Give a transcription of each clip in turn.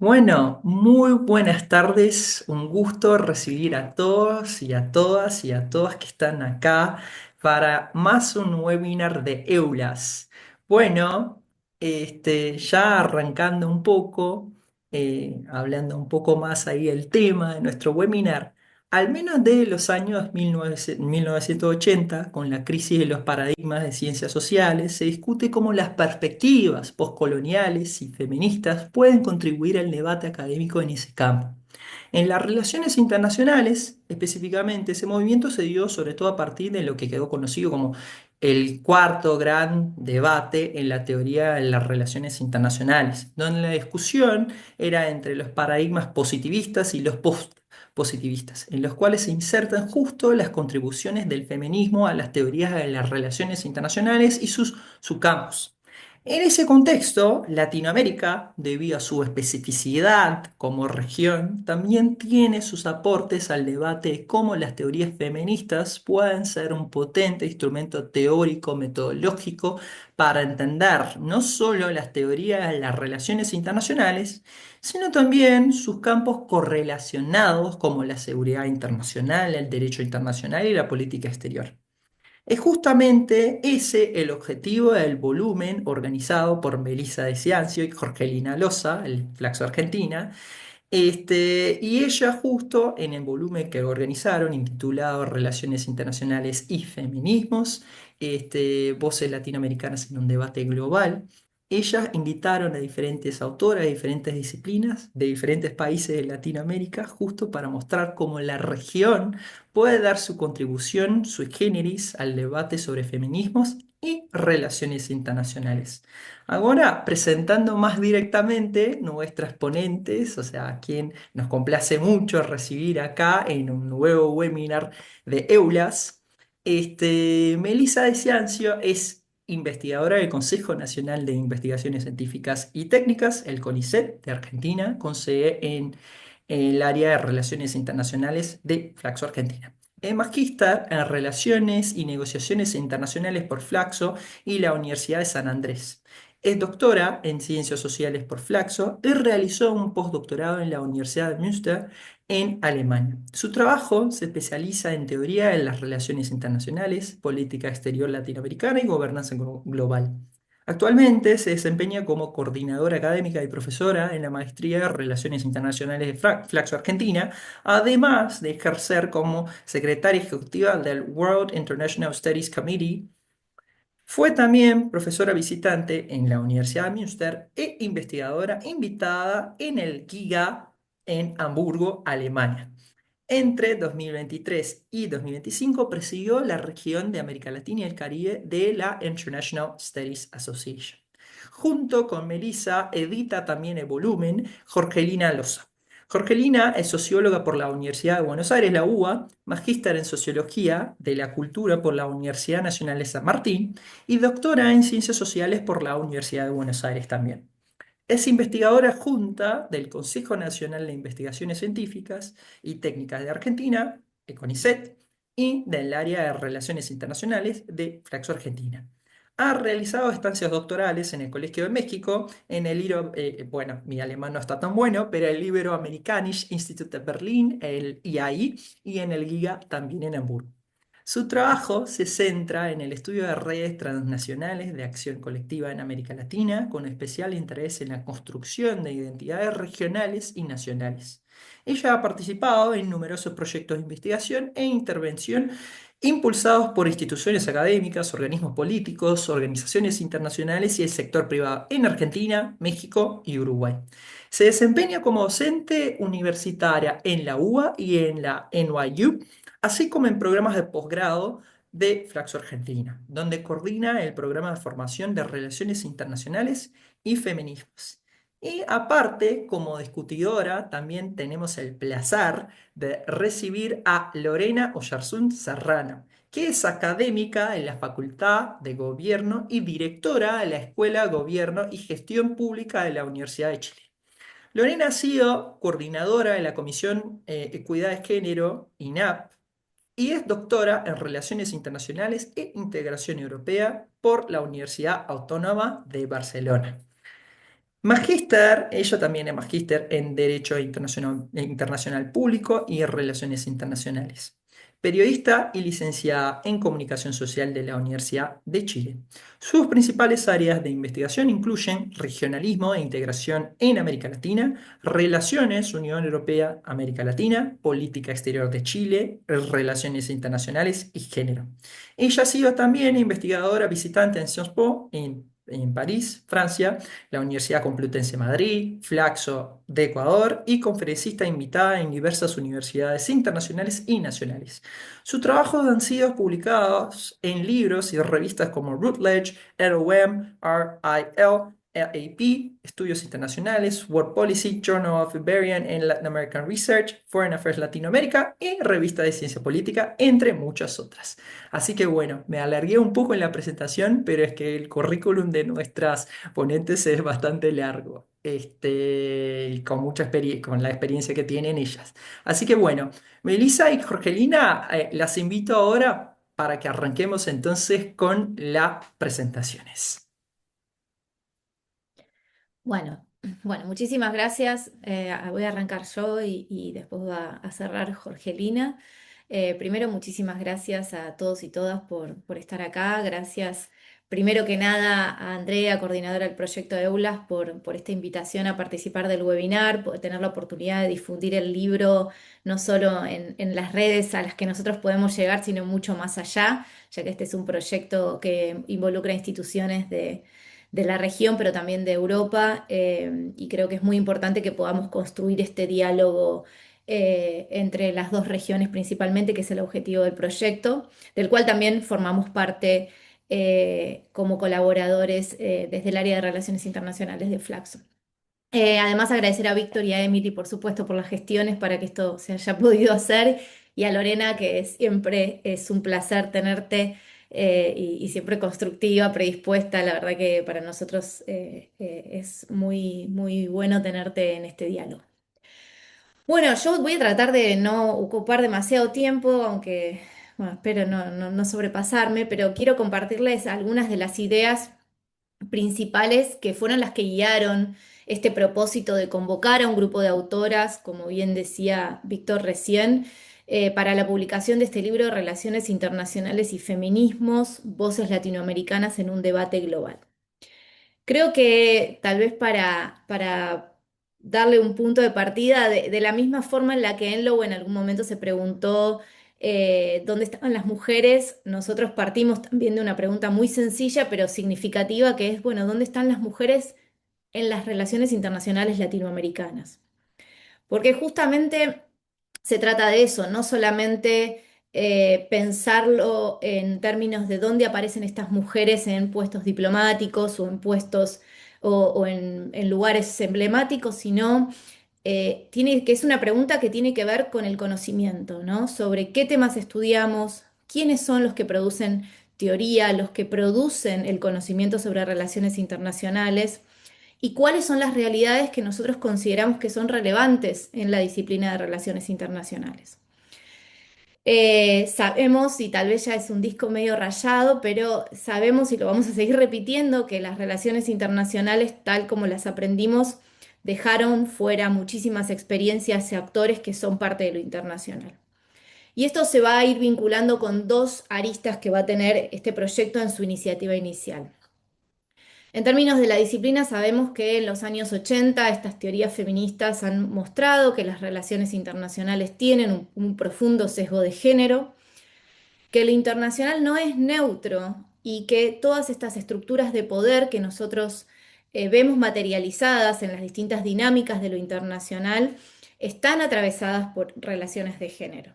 Bueno, muy buenas tardes. Un gusto recibir a todos y a todas y a todas que están acá para más un webinar de EULAS. Bueno, ya arrancando un poco, hablando un poco más ahí del tema de nuestro webinar, al menos de los años 1980, con la crisis de los paradigmas de ciencias sociales, se discute cómo las perspectivas postcoloniales y feministas pueden contribuir al debate académico en ese campo. En las relaciones internacionales, específicamente, ese movimiento se dio sobre todo a partir de lo que quedó conocido como el cuarto gran debate en la teoría de las relaciones internacionales, donde la discusión era entre los paradigmas positivistas y los positivistas, en los cuales se insertan justo las contribuciones del feminismo a las teorías de las relaciones internacionales y sus subcampos. En ese contexto, Latinoamérica, debido a su especificidad como región, también tiene sus aportes al debate de cómo las teorías feministas pueden ser un potente instrumento teórico metodológico para entender no solo las teorías de las relaciones internacionales, sino también sus campos correlacionados como la seguridad internacional, el derecho internacional y la política exterior. Es justamente ese el objetivo del volumen organizado por Melissa de Ciancio y Jorgelina Loza, el Flaxo Argentina, y ella justo en el volumen que organizaron, intitulado Relaciones Internacionales y Feminismos, Voces Latinoamericanas en un debate global, ellas invitaron a diferentes autoras de diferentes disciplinas, de diferentes países de Latinoamérica, justo para mostrar cómo la región puede dar su contribución sui generis al debate sobre feminismos y relaciones internacionales. Ahora, presentando más directamente nuestras ponentes, o sea, a quien nos complace mucho recibir acá en un nuevo webinar de EULAS, Melissa de Ciancio es investigadora del Consejo Nacional de Investigaciones Científicas y Técnicas, el CONICET de Argentina, con sede en el área de Relaciones Internacionales de Flaxo Argentina. Es magíster en Relaciones y Negociaciones Internacionales por Flaxo y la Universidad de San Andrés. Es doctora en Ciencias Sociales por Flaxo y realizó un postdoctorado en la Universidad de Münster en Alemania. Su trabajo se especializa en teoría de las relaciones internacionales, política exterior latinoamericana y gobernanza global. Actualmente se desempeña como coordinadora académica y profesora en la Maestría de Relaciones Internacionales de Flaxo Argentina, además de ejercer como secretaria ejecutiva del World International Studies Committee. Fue también profesora visitante en la Universidad de Münster e investigadora invitada en el GIGA en Hamburgo, Alemania. Entre 2023 y 2025 presidió la región de América Latina y el Caribe de la International Studies Association. Junto con Melissa edita también el volumen Jorgelina Loza. Jorgelina es socióloga por la Universidad de Buenos Aires, la UBA, magíster en Sociología de la Cultura por la Universidad Nacional de San Martín y doctora en Ciencias Sociales por la Universidad de Buenos Aires también. Es investigadora adjunta del Consejo Nacional de Investigaciones Científicas y Técnicas de Argentina, el CONICET, y del área de Relaciones Internacionales de Flaxo Argentina. Ha realizado estancias doctorales en el Colegio de México, en el bueno, mi alemán no está tan bueno, pero el Iberoamerikanische Institut de Berlín, el IAI, y en el GIGA también en Hamburgo. Su trabajo se centra en el estudio de redes transnacionales de acción colectiva en América Latina, con especial interés en la construcción de identidades regionales y nacionales. Ella ha participado en numerosos proyectos de investigación e intervención impulsados por instituciones académicas, organismos políticos, organizaciones internacionales y el sector privado en Argentina, México y Uruguay. Se desempeña como docente universitaria en la UBA y en la NYU, así como en programas de posgrado de Flaxo Argentina, donde coordina el programa de formación de Relaciones Internacionales y Feminismos. Y aparte, como discutidora, también tenemos el placer de recibir a Lorena Oyarzún Serrano, que es académica en la Facultad de Gobierno y directora de la Escuela Gobierno y Gestión Pública de la Universidad de Chile. Lorena ha sido coordinadora de la Comisión Equidad de Género, INAP, y es doctora en Relaciones Internacionales e Integración Europea por la Universidad Autónoma de Barcelona. Magíster, ella también es magíster en Derecho Internacional Público y Relaciones Internacionales. Periodista y licenciada en Comunicación Social de la Universidad de Chile. Sus principales áreas de investigación incluyen regionalismo e integración en América Latina, relaciones Unión Europea-América Latina, política exterior de Chile, relaciones internacionales y género. Ella ha sido también investigadora visitante en Sciences Po, en París, Francia, la Universidad Complutense de Madrid, Flaxo de Ecuador y conferencista invitada en diversas universidades internacionales y nacionales. Sus trabajos han sido publicados en libros y revistas como Routledge, LOM, RIL, LAP, Estudios Internacionales, World Policy, Journal of Iberian and Latin American Research, Foreign Affairs Latinoamérica y Revista de Ciencia Política, entre muchas otras. Así que bueno, me alargué un poco en la presentación, pero es que el currículum de nuestras ponentes es bastante largo, y con con la experiencia que tienen ellas. Así que bueno, Melissa y Jorgelina, las invito ahora para que arranquemos entonces con las presentaciones. Bueno, bueno, muchísimas gracias. Voy a arrancar yo y después va a cerrar Jorgelina. Primero, muchísimas gracias a todos y todas por estar acá. Gracias, primero que nada, a Andrea, coordinadora del proyecto EULAS, por esta invitación a participar del webinar, por tener la oportunidad de difundir el libro no solo en las redes a las que nosotros podemos llegar, sino mucho más allá, ya que este es un proyecto que involucra instituciones de la región, pero también de Europa, y creo que es muy importante que podamos construir este diálogo entre las dos regiones principalmente, que es el objetivo del proyecto, del cual también formamos parte como colaboradores desde el área de Relaciones Internacionales de Flaxo. Además, agradecer a Víctor y a Emily, por supuesto, por las gestiones para que esto se haya podido hacer, y a Lorena, que siempre es un placer tenerte y siempre constructiva, predispuesta. La verdad que para nosotros es muy, muy bueno tenerte en este diálogo. Bueno, yo voy a tratar de no ocupar demasiado tiempo, aunque bueno, espero no sobrepasarme, pero quiero compartirles algunas de las ideas principales que fueron las que guiaron este propósito de convocar a un grupo de autoras, como bien decía Víctor recién, para la publicación de este libro, Relaciones Internacionales y Feminismos, Voces Latinoamericanas en un debate global. Creo que tal vez para darle un punto de partida, de la misma forma en la que Enlow en algún momento se preguntó dónde estaban las mujeres, nosotros partimos también de una pregunta muy sencilla pero significativa, que es, bueno, ¿dónde están las mujeres en las relaciones internacionales latinoamericanas? Porque justamente se trata de eso, no solamente pensarlo en términos de dónde aparecen estas mujeres en puestos diplomáticos o en puestos o en lugares emblemáticos, sino que es una pregunta que tiene que ver con el conocimiento, ¿no? Sobre qué temas estudiamos, quiénes son los que producen teoría, los que producen el conocimiento sobre relaciones internacionales y cuáles son las realidades que nosotros consideramos que son relevantes en la disciplina de relaciones internacionales. Sabemos, y tal vez ya es un disco medio rayado, pero sabemos y lo vamos a seguir repitiendo, que las relaciones internacionales, tal como las aprendimos, dejaron fuera muchísimas experiencias y actores que son parte de lo internacional. Y esto se va a ir vinculando con dos aristas que va a tener este proyecto en su iniciativa inicial. En términos de la disciplina, sabemos que en los años 80 estas teorías feministas han mostrado que las relaciones internacionales tienen un profundo sesgo de género, que lo internacional no es neutro y que todas estas estructuras de poder que nosotros vemos materializadas en las distintas dinámicas de lo internacional están atravesadas por relaciones de género.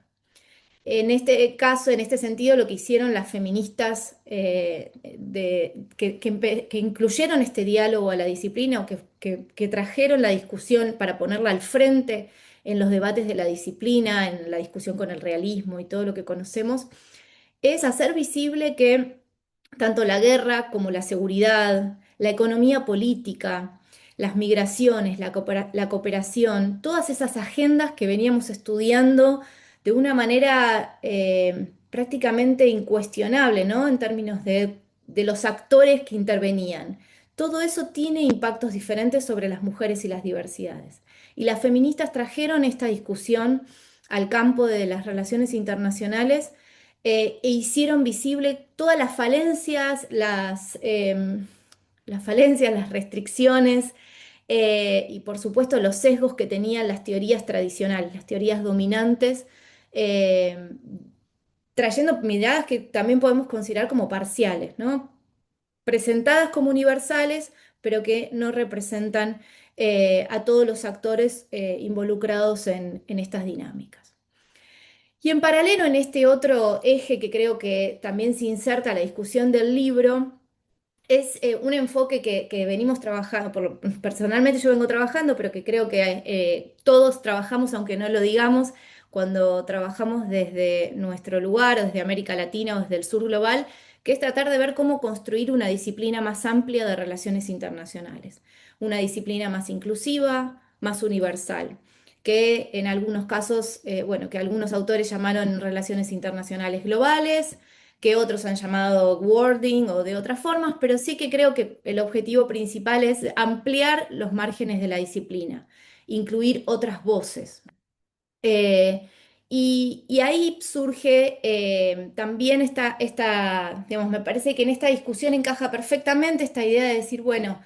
En este caso, en este sentido, lo que hicieron las feministas que incluyeron este diálogo a la disciplina o que trajeron la discusión para ponerla al frente en los debates de la disciplina, en la discusión con el realismo y todo lo que conocemos, es hacer visible que tanto la guerra como la seguridad, la economía política, las migraciones, la cooperación, todas esas agendas que veníamos estudiando de una manera prácticamente incuestionable, ¿no? En términos de los actores que intervenían. todo eso tiene impactos diferentes sobre las mujeres y las diversidades. Y las feministas trajeron esta discusión al campo de las relaciones internacionales e hicieron visible todas las falencias, las restricciones y por supuesto los sesgos que tenían las teorías tradicionales, las teorías dominantes, eh, trayendo miradas que también podemos considerar como parciales, ¿no? Presentadas como universales, pero que no representan a todos los actores involucrados en estas dinámicas. Y en paralelo, en este otro eje que creo que también se inserta la discusión del libro, es un enfoque que venimos trabajando, personalmente yo vengo trabajando, pero que creo que todos trabajamos, aunque no lo digamos, cuando trabajamos desde nuestro lugar, o desde América Latina o desde el sur global, que es tratar de ver cómo construir una disciplina más amplia de relaciones internacionales, una disciplina más inclusiva, más universal, que en algunos casos, bueno, que algunos autores llamaron relaciones internacionales globales, que otros han llamado wording o de otras formas, pero sí que creo que el objetivo principal es ampliar los márgenes de la disciplina, incluir otras voces. Eh, y ahí surge también digamos, me parece que en esta discusión encaja perfectamente esta idea de decir, bueno,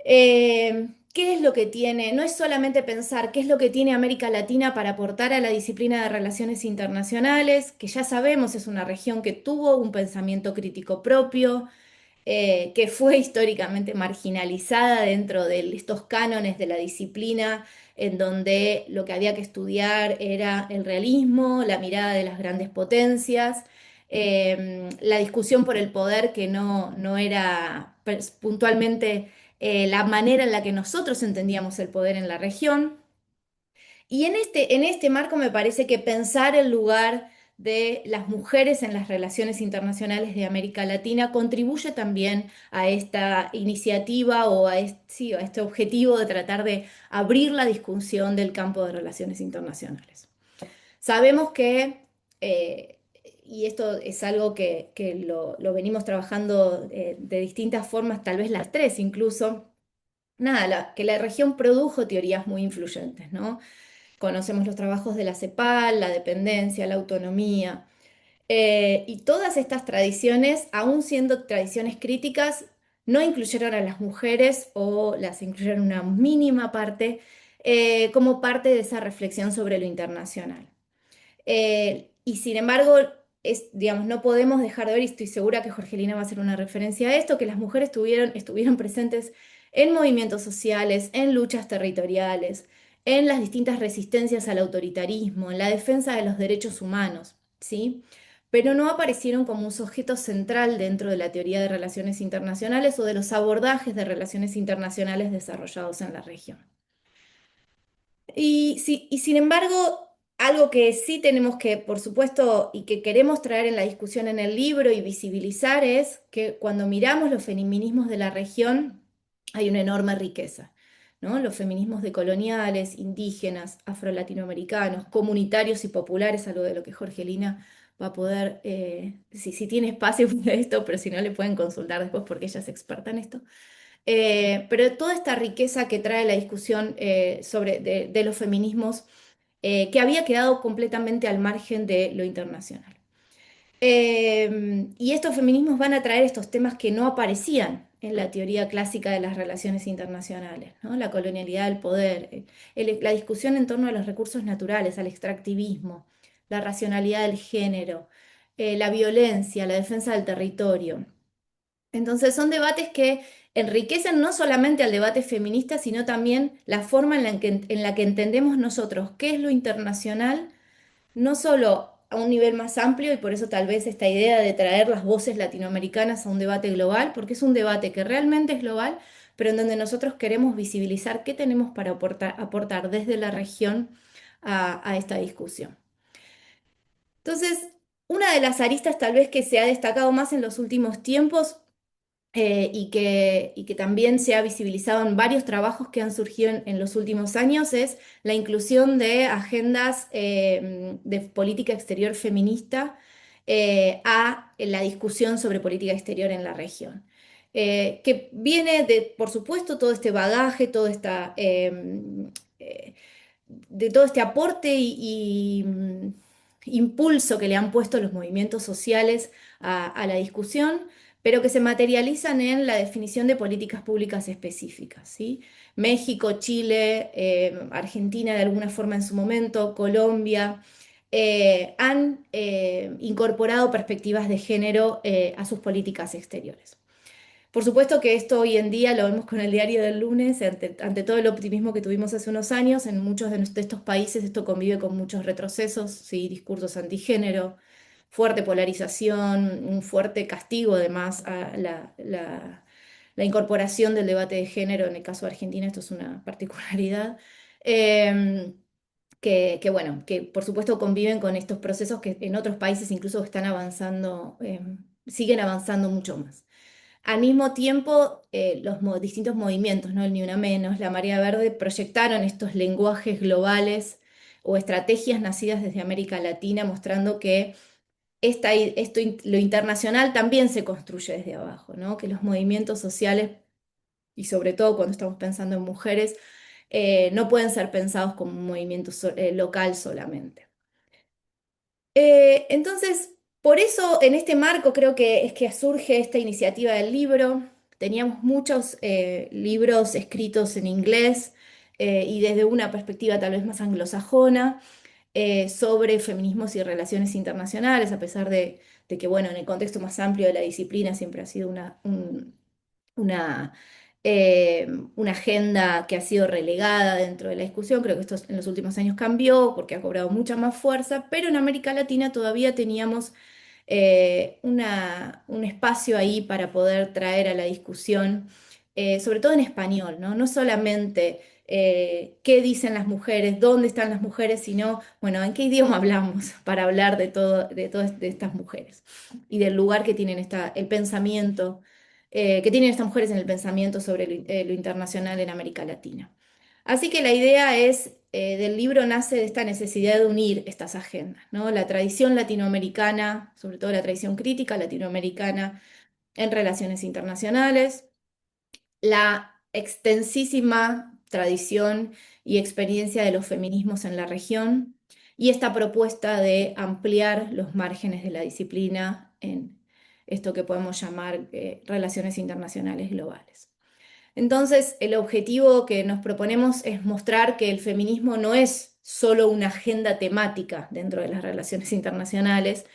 ¿qué es lo que tiene? No es solamente pensar qué es lo que tiene América Latina para aportar a la disciplina de relaciones internacionales, que ya sabemos es una región que tuvo un pensamiento crítico propio, que fue históricamente marginalizada dentro de estos cánones de la disciplina, en donde lo que había que estudiar era el realismo, la mirada de las grandes potencias, la discusión por el poder que no era puntualmente la manera en la que nosotros entendíamos el poder en la región. Y en este marco me parece que pensar el lugar de las mujeres en las relaciones internacionales de América Latina contribuye también a esta iniciativa o sí, a este objetivo de tratar de abrir la discusión del campo de relaciones internacionales. Sabemos que, eh, y esto es algo que lo venimos trabajando de distintas formas, tal vez las tres incluso, nada, que la región produjo teorías muy influyentes, ¿no? Conocemos los trabajos de la CEPAL, la dependencia, la autonomía, y todas estas tradiciones, aun siendo tradiciones críticas, no incluyeron a las mujeres o las incluyeron una mínima parte como parte de esa reflexión sobre lo internacional. Y sin embargo, digamos, no podemos dejar de ver, y estoy segura que Jorgelina va a hacer una referencia a esto, que las mujeres estuvieron presentes en movimientos sociales, en luchas territoriales, en las distintas resistencias al autoritarismo, en la defensa de los derechos humanos, ¿sí? Pero no aparecieron como un sujeto central dentro de la teoría de relaciones internacionales o de los abordajes de relaciones internacionales desarrollados en la región. Y sin embargo, algo que sí tenemos que, por supuesto, y que queremos traer en la discusión en el libro y visibilizar es que cuando miramos los feminismos de la región, hay una enorme riqueza, ¿no? Los feminismos decoloniales, indígenas, afro-latinoamericanos, comunitarios y populares, algo de lo que Jorgelina va a poder, si tiene espacio para esto, pero si no le pueden consultar después porque ella es experta en esto. Pero toda esta riqueza que trae la discusión de los feminismos que había quedado completamente al margen de lo internacional. Y estos feminismos van a traer estos temas que no aparecían en la teoría clásica de las relaciones internacionales, ¿no? La colonialidad del poder, la discusión en torno a los recursos naturales, al extractivismo, la racionalidad del género, la violencia, la defensa del territorio. Entonces son debates que enriquecen no solamente al debate feminista, sino también la forma en la que entendemos nosotros qué es lo internacional, no solo a un nivel más amplio, y por eso tal vez esta idea de traer las voces latinoamericanas a un debate global, porque es un debate que realmente es global, pero en donde nosotros queremos visibilizar qué tenemos para aportar desde la región a esta discusión. Entonces, una de las aristas tal vez que se ha destacado más en los últimos tiempos y que también se ha visibilizado en varios trabajos que han surgido en los últimos años es la inclusión de agendas de política exterior feminista a la discusión sobre política exterior en la región. que viene de, por supuesto, todo este bagaje, eh, de todo este aporte y impulso que le han puesto los movimientos sociales a la discusión, pero que se materializan en la definición de políticas públicas específicas, ¿sí? México, Chile, Argentina de alguna forma en su momento, Colombia, han incorporado perspectivas de género a sus políticas exteriores. Por supuesto que esto hoy en día lo vemos con el diario del lunes, ante todo el optimismo que tuvimos hace unos años, en muchos de estos países esto convive con muchos retrocesos, ¿sí? Discursos antigénero, fuerte polarización, un fuerte castigo además a la incorporación del debate de género. En el caso de Argentina esto es una particularidad. Eh, bueno, que por supuesto conviven con estos procesos que en otros países incluso están avanzando, siguen avanzando mucho más. Al mismo tiempo, los distintos movimientos, ¿no? El Ni Una Menos, la Marea Verde, proyectaron estos lenguajes globales o estrategias nacidas desde América Latina, mostrando que lo internacional también se construye desde abajo, ¿no? Que los movimientos sociales, y sobre todo cuando estamos pensando en mujeres, no pueden ser pensados como un movimiento local solamente. Entonces, por eso en este marco creo que es que surge esta iniciativa del libro. Teníamos muchos libros escritos en inglés y desde una perspectiva tal vez más anglosajona sobre feminismos y relaciones internacionales, a pesar de que, bueno, en el contexto más amplio de la disciplina siempre ha sido una, eh, una agenda que ha sido relegada dentro de la discusión. Creo que esto en los últimos años cambió porque ha cobrado mucha más fuerza, pero en América Latina todavía teníamos un espacio ahí para poder traer a la discusión, sobre todo en español, ¿no? No solamente qué dicen las mujeres, dónde están las mujeres, sino, bueno, en qué idioma hablamos para hablar de todas de estas mujeres y del lugar que tienen el pensamiento que tienen estas mujeres en el pensamiento sobre lo internacional en América Latina. Así que la idea del libro nace de esta necesidad de unir estas agendas, ¿no? La tradición latinoamericana, sobre todo la tradición crítica latinoamericana en relaciones internacionales, la extensísima tradición y experiencia de los feminismos en la región y esta propuesta de ampliar los márgenes de la disciplina en esto que podemos llamar relaciones internacionales globales. Entonces, el objetivo que nos proponemos es mostrar que el feminismo no es solo una agenda temática dentro de las relaciones internacionales,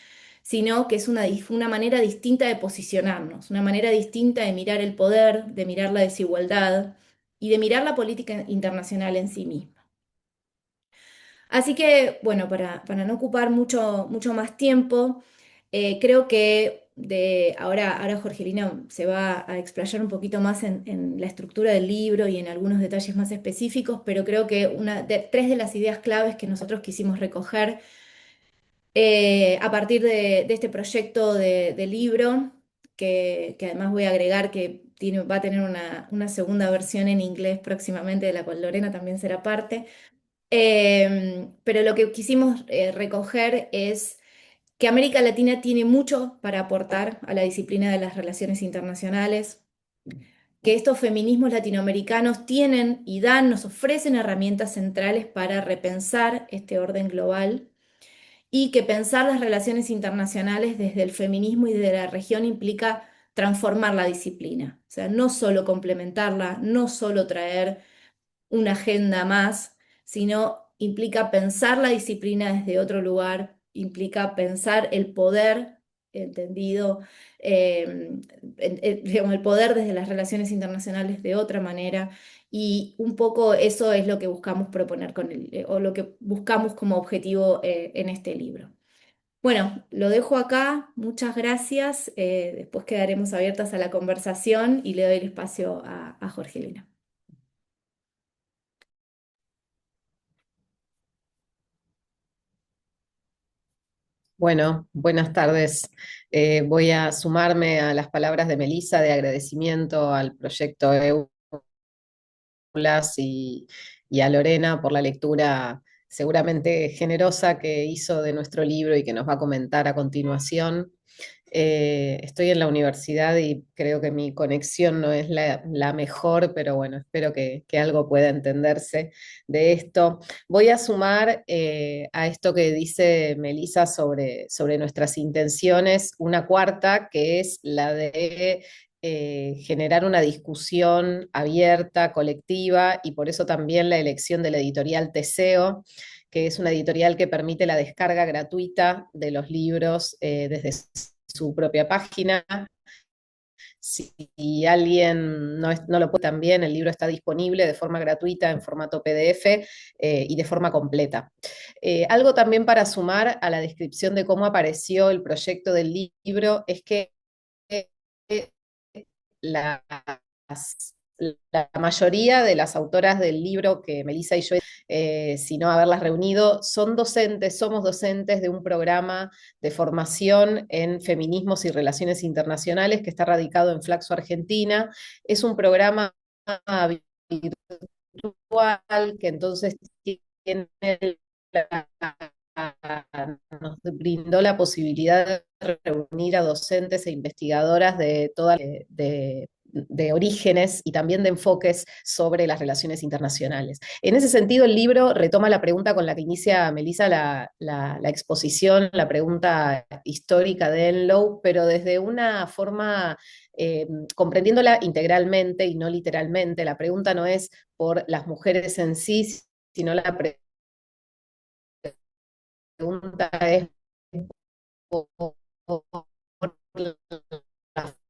sino que es una manera distinta de posicionarnos, una manera distinta de mirar el poder, de mirar la desigualdad y de mirar la política internacional en sí misma. Así que, bueno, para no ocupar mucho más tiempo, creo que ahora Jorgelina se va a explayar un poquito más en la estructura del libro y en algunos detalles más específicos, pero creo que tres de las ideas claves que nosotros quisimos recoger a partir de este proyecto de libro, que además voy a agregar que va a tener una segunda versión en inglés próximamente, de la cual Lorena también será parte. Pero lo que quisimos recoger es que América Latina tiene mucho para aportar a la disciplina de las relaciones internacionales, que estos feminismos latinoamericanos tienen y nos ofrecen herramientas centrales para repensar este orden global y que pensar las relaciones internacionales desde el feminismo y desde la región implica transformar la disciplina, o sea, no solo complementarla, no solo traer una agenda más, sino implica pensar la disciplina desde otro lugar, implica pensar el poder entendido, digamos, el poder desde las relaciones internacionales de otra manera. Y un poco eso es lo que buscamos proponer o lo que buscamos como objetivo en este libro. Bueno, lo dejo acá. Muchas gracias. Después quedaremos abiertas a la conversación y le doy el espacio a Jorgelina. Bueno, buenas tardes. Voy a sumarme a las palabras de Melissa de agradecimiento al proyecto EULAS y a Lorena por la lectura seguramente generosa que hizo de nuestro libro y que nos va a comentar a continuación. Estoy en la universidad y creo que mi conexión no es la mejor, pero bueno, espero que algo pueda entenderse de esto. Voy a sumar a esto que dice Melissa sobre nuestras intenciones, una cuarta, que es la de generar una discusión abierta, colectiva, y por eso también la elección de la editorial Teseo, que es una editorial que permite la descarga gratuita de los libros desde su propia página. Si alguien no lo puede también, el libro está disponible de forma gratuita en formato PDF y de forma completa. Algo también para sumar a la descripción de cómo apareció el proyecto del libro es que las, la mayoría de las autoras del libro que Melissa y yo, si no haberlas reunido, son docentes, somos docentes de un programa de formación en feminismos y relaciones internacionales que está radicado en Flaxo, Argentina. Es un programa virtual que entonces tiene nos brindó la posibilidad de reunir a docentes e investigadoras de orígenes y también de enfoques sobre las relaciones internacionales. En ese sentido, el libro retoma la pregunta con la que inicia Melissa la exposición, la pregunta histórica de Enlow, pero desde una forma comprendiéndola integralmente y no literalmente. La pregunta no es por las mujeres en sí, sino la pregunta es por la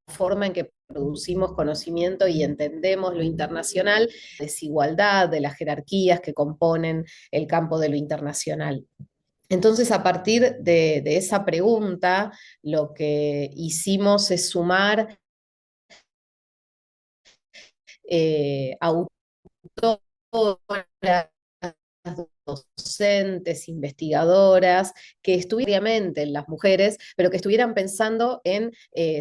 forma en que producimos conocimiento y entendemos lo internacional, desigualdad de las jerarquías que componen el campo de lo internacional. Entonces, a partir de esa pregunta, lo que hicimos es sumar autoras, docentes, investigadoras, que estuvieran en las mujeres, pero que estuvieran pensando en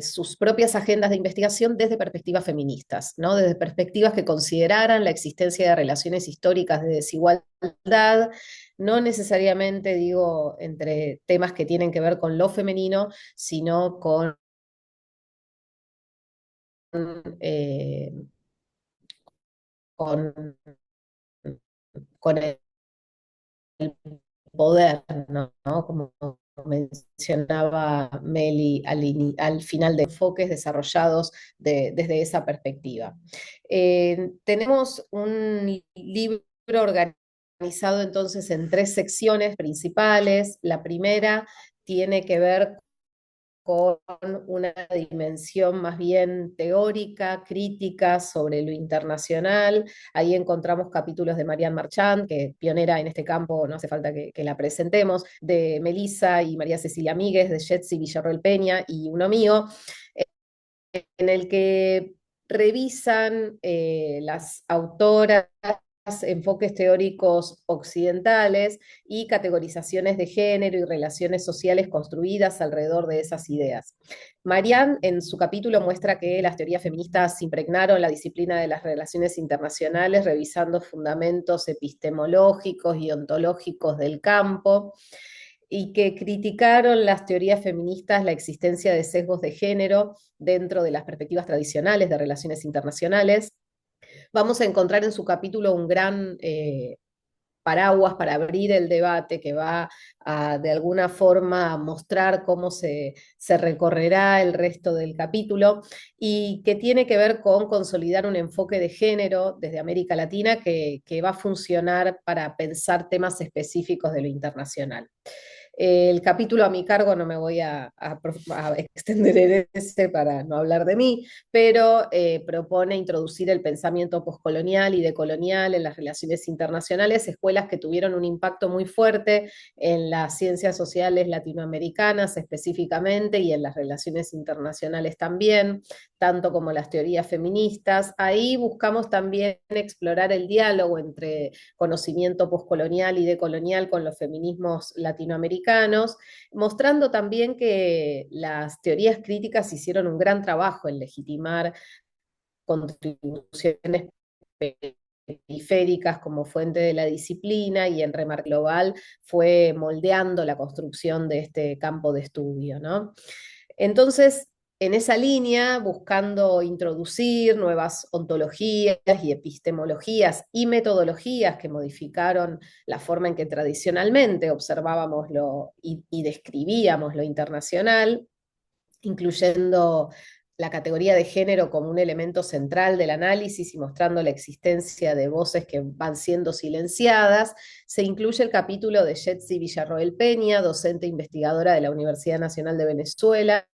sus propias agendas de investigación desde perspectivas feministas, ¿no? Desde perspectivas que consideraran la existencia de relaciones históricas de desigualdad, no necesariamente digo entre temas que tienen que ver con lo femenino, sino eh, con, con el poder, ¿no? Como mencionaba Meli al final de enfoques desarrollados desde esa perspectiva. Tenemos un libro organizado entonces en tres secciones principales. La primera tiene que ver con una dimensión más bien teórica, crítica sobre lo internacional. Ahí encontramos capítulos de Marianne Marchand, que es pionera en este campo, no hace falta que la presentemos, de Melissa y María Cecilia Míguez, de Jetsi Villarroel Peña y uno mío, en el que revisan las autoras enfoques teóricos occidentales y categorizaciones de género y relaciones sociales construidas alrededor de esas ideas. Marianne en su capítulo muestra que las teorías feministas impregnaron la disciplina de las relaciones internacionales revisando fundamentos epistemológicos y ontológicos del campo y que criticaron las teorías feministas la existencia de sesgos de género dentro de las perspectivas tradicionales de relaciones internacionales. Vamos a encontrar en su capítulo un gran paraguas para abrir el debate que va a, de alguna forma, mostrar cómo se recorrerá el resto del capítulo y que tiene que ver con consolidar un enfoque de género desde América Latina que va a funcionar para pensar temas específicos de lo internacional. El capítulo a mi cargo no me voy a extender en ese para no hablar de mí, pero propone introducir el pensamiento poscolonial y decolonial en las relaciones internacionales, escuelas que tuvieron un impacto muy fuerte en las ciencias sociales latinoamericanas específicamente y en las relaciones internacionales también, tanto como las teorías feministas. Ahí buscamos también explorar el diálogo entre conocimiento poscolonial y decolonial con los feminismos latinoamericanos, mostrando también que las teorías críticas hicieron un gran trabajo en legitimar contribuciones periféricas como fuente de la disciplina y en Remark Global fue moldeando la construcción de este campo de estudio, ¿no? Entonces, en esa línea, buscando introducir nuevas ontologías y epistemologías y metodologías que modificaron la forma en que tradicionalmente observábamos y describíamos lo internacional, incluyendo la categoría de género como un elemento central del análisis y mostrando la existencia de voces que van siendo silenciadas, se incluye el capítulo de Jetsi Villarroel Peña, docente investigadora de la Universidad Nacional de Venezuela,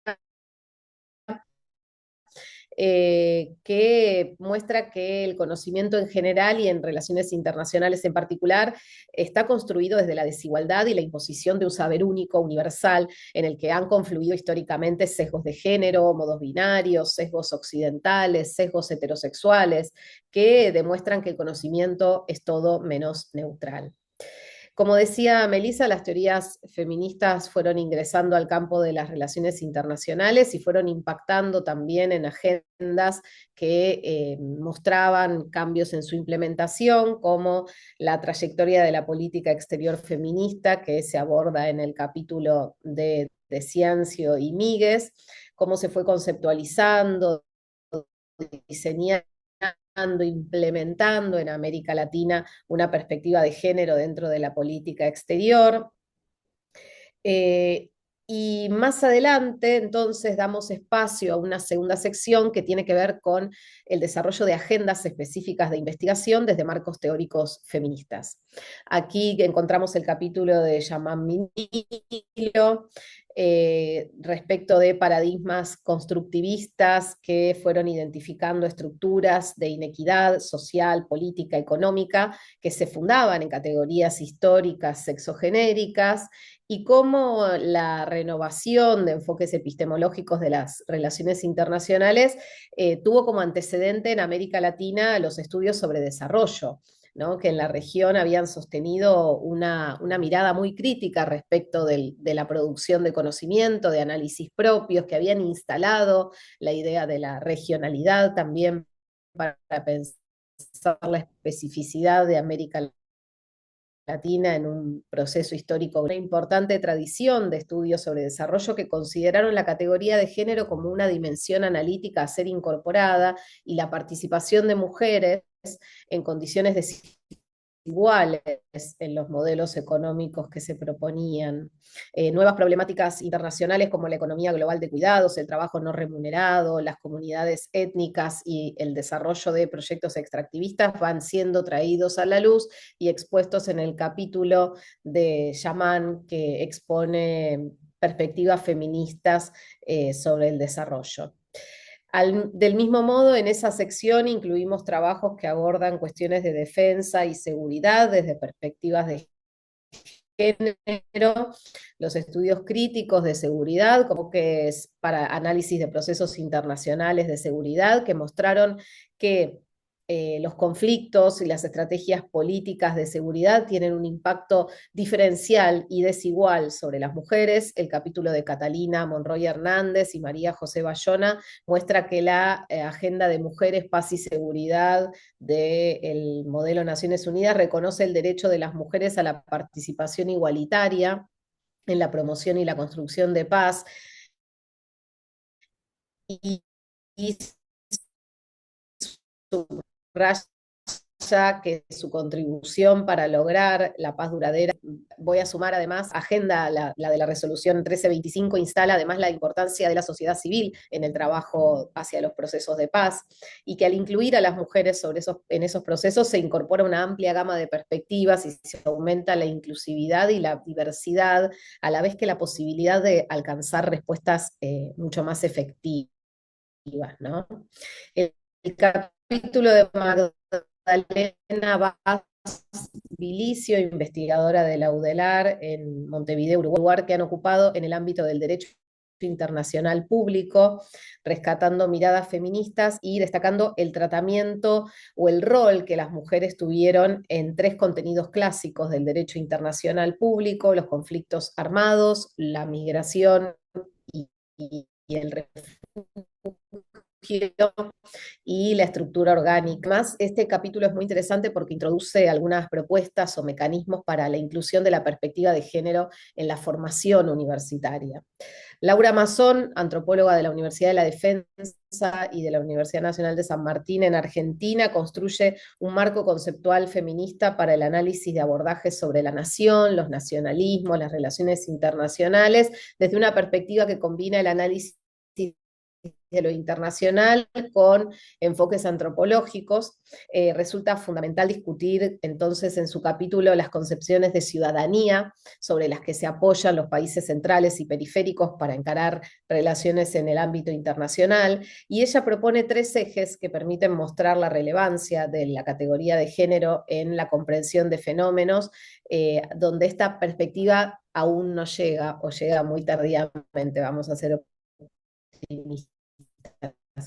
que muestra que el conocimiento en general y en relaciones internacionales en particular está construido desde la desigualdad y la imposición de un saber único, universal, en el que han confluido históricamente sesgos de género, modos binarios, sesgos occidentales, sesgos heterosexuales, que demuestran que el conocimiento es todo menos neutral. Como decía Melissa, las teorías feministas fueron ingresando al campo de las relaciones internacionales y fueron impactando también en agendas que mostraban cambios en su implementación, como la trayectoria de la política exterior feminista, que se aborda en el capítulo de Ciancio y Míguez, cómo se fue conceptualizando, diseñando, implementando en América Latina una perspectiva de género dentro de la política exterior. Eh, y más adelante, entonces, damos espacio a una segunda sección que tiene que ver con el desarrollo de agendas específicas de investigación desde marcos teóricos feministas. Aquí encontramos el capítulo de Yaman Minilo, respecto de paradigmas constructivistas que fueron identificando estructuras de inequidad social, política, económica, que se fundaban en categorías históricas sexogenéricas, y cómo la renovación de enfoques epistemológicos de las relaciones internacionales tuvo como antecedente en América Latina los estudios sobre desarrollo, ¿no? Que en la región habían sostenido una mirada muy crítica respecto de la producción de conocimiento, de análisis propios, que habían instalado la idea de la regionalidad también para pensar la especificidad de América Latina en un proceso histórico, una importante tradición de estudios sobre desarrollo que consideraron la categoría de género como una dimensión analítica a ser incorporada y la participación de mujeres en condiciones desiguales en los modelos económicos que se proponían. Nuevas problemáticas internacionales como la economía global de cuidados, el trabajo no remunerado, las comunidades étnicas y el desarrollo de proyectos extractivistas van siendo traídos a la luz y expuestos en el capítulo de Yaman, que expone perspectivas feministas sobre el desarrollo. Del mismo modo, en esa sección incluimos trabajos que abordan cuestiones de defensa y seguridad desde perspectivas de género, los estudios críticos de seguridad, como que es para análisis de procesos internacionales de seguridad, que mostraron que los conflictos y las estrategias políticas de seguridad tienen un impacto diferencial y desigual sobre las mujeres. El capítulo de Catalina Monroy Hernández y María José Bayona muestra que la agenda de mujeres, paz y seguridad del modelo Naciones Unidas reconoce el derecho de las mujeres a la participación igualitaria en la promoción y la construcción de paz, y, y subraya que su contribución para lograr la paz duradera, voy a sumar además, agenda, la de la resolución 1325, instala además la importancia de la sociedad civil en el trabajo hacia los procesos de paz, y que al incluir a las mujeres en esos procesos se incorpora una amplia gama de perspectivas y se aumenta la inclusividad y la diversidad, a la vez que la posibilidad de alcanzar respuestas mucho más efectivas, ¿no? El capítulo de Magdalena Vaz Vilicio, investigadora de la UDELAR en Montevideo, Uruguay, que han ocupado en el ámbito del derecho internacional público, rescatando miradas feministas y destacando el tratamiento o el rol que las mujeres tuvieron en tres contenidos clásicos del derecho internacional público: los conflictos armados, la migración y el refugio, y la estructura orgánica. Más, este capítulo es muy interesante porque introduce algunas propuestas o mecanismos para la inclusión de la perspectiva de género en la formación universitaria. Laura Mazón, antropóloga de la Universidad de la Defensa y de la Universidad Nacional de San Martín en Argentina, construye un marco conceptual feminista para el análisis de abordajes sobre la nación, los nacionalismos, las relaciones internacionales, desde una perspectiva que combina el análisis de lo internacional con enfoques antropológicos. Resulta fundamental discutir entonces en su capítulo las concepciones de ciudadanía sobre las que se apoyan los países centrales y periféricos para encarar relaciones en el ámbito internacional, y ella propone tres ejes que permiten mostrar la relevancia de la categoría de género en la comprensión de fenómenos, donde esta perspectiva aún no llega o llega muy tardíamente, vamos a ser optimistas.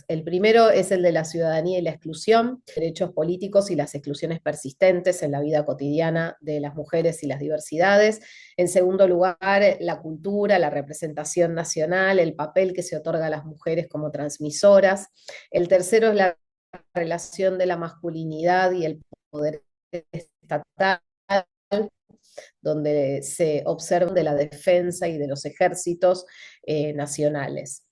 El primero es el de la ciudadanía y la exclusión, derechos políticos y las exclusiones persistentes en la vida cotidiana de las mujeres y las diversidades. En segundo lugar, la cultura, la representación nacional, el papel que se otorga a las mujeres como transmisoras. El tercero es la relación de la masculinidad y el poder estatal, donde se observa de la defensa y de los ejércitos nacionales.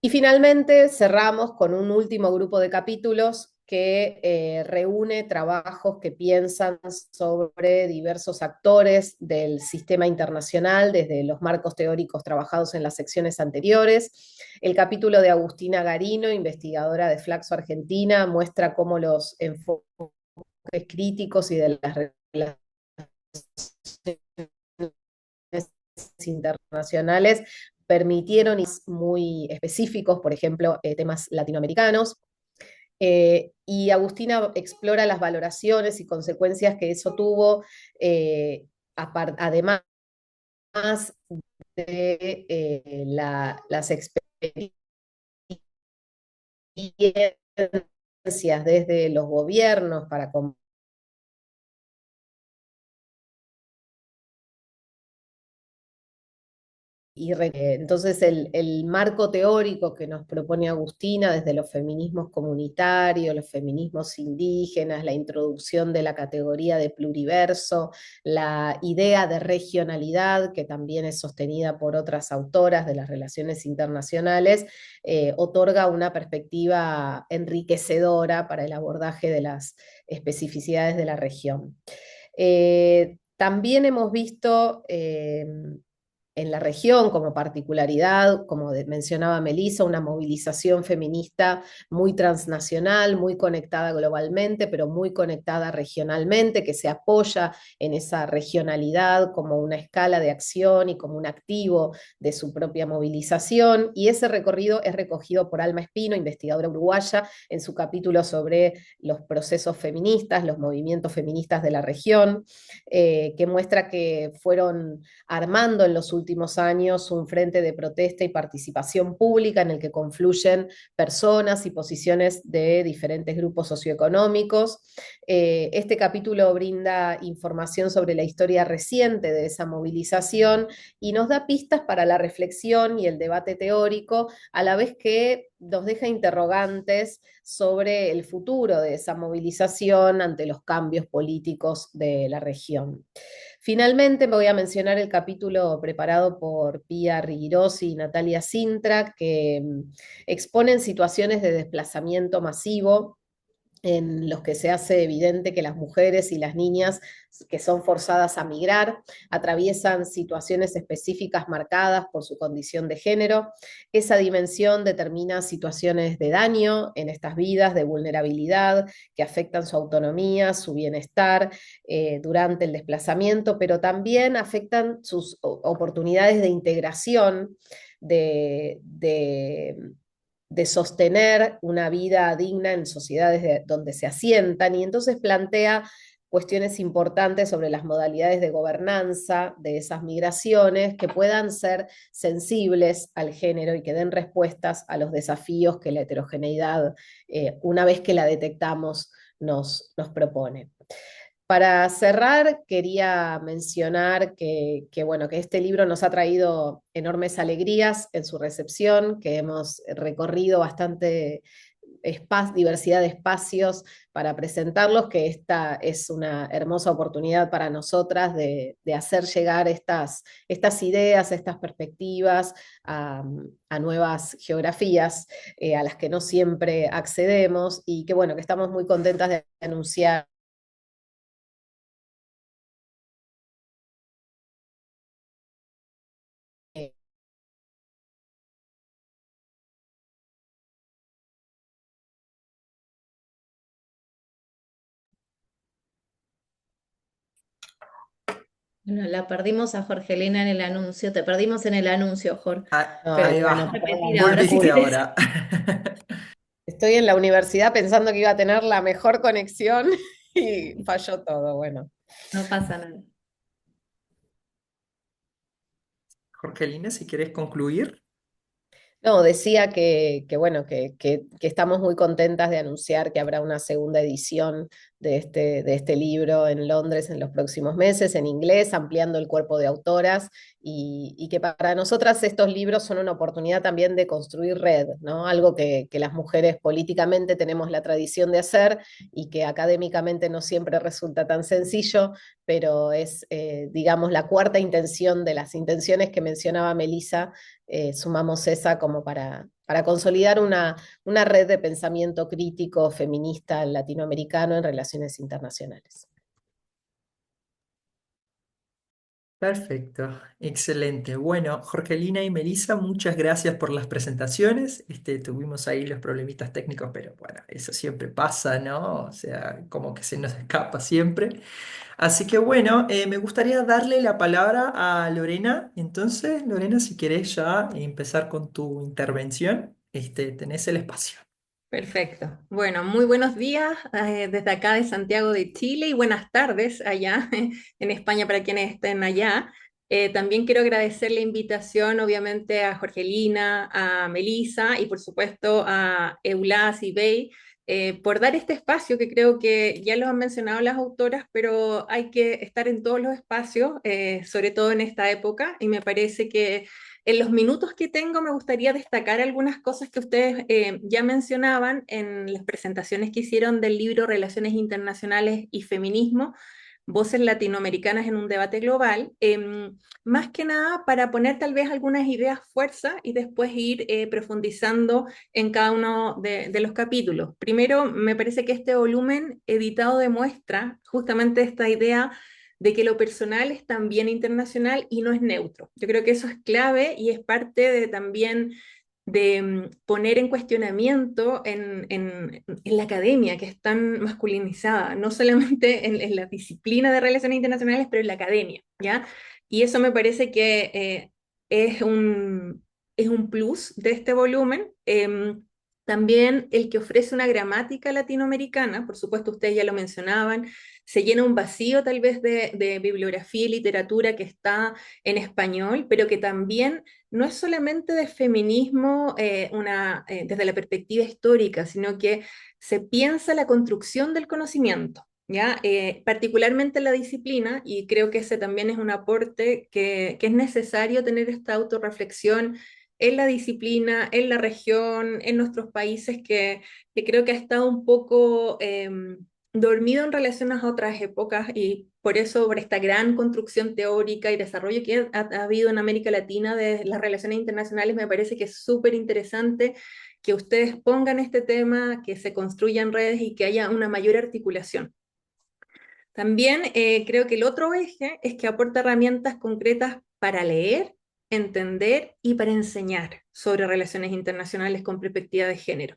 Y finalmente cerramos con un último grupo de capítulos que reúne trabajos que piensan sobre diversos actores del sistema internacional, desde los marcos teóricos trabajados en las secciones anteriores. El capítulo de Agustina Garino, investigadora de Flaxo Argentina, muestra cómo los enfoques críticos y de las relaciones internacionales permitieron muy específicos, por ejemplo, temas latinoamericanos. Y Agustina explora las valoraciones y consecuencias que eso tuvo, además de las experiencias desde los gobiernos para entonces el marco teórico que nos propone Agustina desde los feminismos comunitarios, los feminismos indígenas, la introducción de la categoría de pluriverso, la idea de regionalidad, que también es sostenida por otras autoras de las relaciones internacionales, otorga una perspectiva enriquecedora para el abordaje de las especificidades de la región. También hemos visto en la región como particularidad, como mencionaba Melissa, una movilización feminista muy transnacional, muy conectada globalmente, pero muy conectada regionalmente, que se apoya en esa regionalidad como una escala de acción y como un activo de su propia movilización. Y ese recorrido es recogido por Alma Espino, investigadora uruguaya, en su capítulo sobre los procesos feministas, los movimientos feministas de la región, que muestra que fueron armando en los últimos años un frente de protesta y participación pública en el que confluyen personas y posiciones de diferentes grupos socioeconómicos. Este capítulo brinda información sobre la historia reciente de esa movilización y nos da pistas para la reflexión y el debate teórico, a la vez que nos deja interrogantes sobre el futuro de esa movilización ante los cambios políticos de la región. Finalmente voy a mencionar el capítulo preparado por Pia Rigirosi y Natalia Sintra, que exponen situaciones de desplazamiento masivo en los que se hace evidente que las mujeres y las niñas que son forzadas a migrar atraviesan situaciones específicas marcadas por su condición de género. Esa dimensión determina situaciones de daño en estas vidas, de vulnerabilidad, que afectan su autonomía, su bienestar durante el desplazamiento, pero también afectan sus oportunidades de integración, de sostener una vida digna en sociedades donde se asientan, y entonces plantea cuestiones importantes sobre las modalidades de gobernanza de esas migraciones que puedan ser sensibles al género y que den respuestas a los desafíos que la heterogeneidad, una vez que la detectamos, nos propone. Para cerrar, quería mencionar bueno, que este libro nos ha traído enormes alegrías en su recepción, que hemos recorrido bastante diversidad de espacios para presentarlos, que esta es una hermosa oportunidad para nosotras de hacer llegar estas ideas, estas perspectivas a nuevas geografías a las que no siempre accedemos y que bueno, que estamos muy contentas de anunciar. Bueno, la perdimos a Jorgelina en el anuncio, te perdimos en el anuncio, Jorge, pero Ay, Ahí te bueno, vamos a va, repetir perdón. ahora si volviste querés. ahora. Estoy en la universidad pensando que iba a tener la mejor conexión y falló todo, bueno. No pasa nada. Jorgelina, si quieres concluir. No, decía bueno, que estamos muy contentas de anunciar que habrá una segunda edición de este libro en Londres en los próximos meses, en inglés, ampliando el cuerpo de autoras, y que para nosotras estos libros son una oportunidad también de construir red, ¿no? Algo que las mujeres políticamente tenemos la tradición de hacer y que académicamente no siempre resulta tan sencillo, pero es, digamos, la cuarta intención de las intenciones que mencionaba Melissa. Sumamos esa como para consolidar una red de pensamiento crítico feminista latinoamericano en relaciones internacionales. Perfecto, excelente. Bueno, Jorgelina y Melissa, muchas gracias por las presentaciones. Tuvimos ahí los problemitas técnicos, pero bueno, eso siempre pasa, ¿no? O sea, como que se nos escapa siempre. Así que bueno, me gustaría darle la palabra a Lorena. Entonces, Lorena, si querés ya empezar con tu intervención, tenés el espacio. Perfecto. Bueno, muy buenos días desde acá de Santiago de Chile y buenas tardes allá en España para quienes estén allá. También quiero agradecer la invitación, obviamente, a Jorgelina, a Melisa y por supuesto a Eulas y Bey por dar este espacio que creo que ya lo han mencionado las autoras, pero hay que estar en todos los espacios, sobre todo en esta época, y me parece que en los minutos que tengo me gustaría destacar algunas cosas que ustedes ya mencionaban en las presentaciones que hicieron del libro Relaciones Internacionales y Feminismo, Voces Latinoamericanas en un debate global, más que nada para poner tal vez algunas ideas fuerza y después ir profundizando en cada uno de los capítulos. Primero, me parece que este volumen editado demuestra justamente esta idea de que lo personal es también internacional y no es neutro. Yo creo que eso es clave y es parte de también de poner en cuestionamiento en la academia, que es tan masculinizada, no solamente en la disciplina de relaciones internacionales, pero en la academia, ¿ya? Y eso me parece que es un plus de este volumen. También el que ofrece una gramática latinoamericana, por supuesto ustedes ya lo mencionaban, se llena un vacío tal vez de bibliografía y literatura que está en español, pero que también no es solamente de feminismo desde la perspectiva histórica, sino que se piensa la construcción del conocimiento, ¿ya? Particularmente en la disciplina, y creo que ese también es un aporte que es necesario tener esta autorreflexión en la disciplina, en la región, en nuestros países, que creo que ha estado un poco dormido en relación a otras épocas y por eso, por esta gran construcción teórica y desarrollo que ha habido en América Latina de las relaciones internacionales, me parece que es súper interesante que ustedes pongan este tema, que se construyan redes y que haya una mayor articulación. También creo que el otro eje es que aporta herramientas concretas para leer, entender y para enseñar sobre relaciones internacionales con perspectiva de género.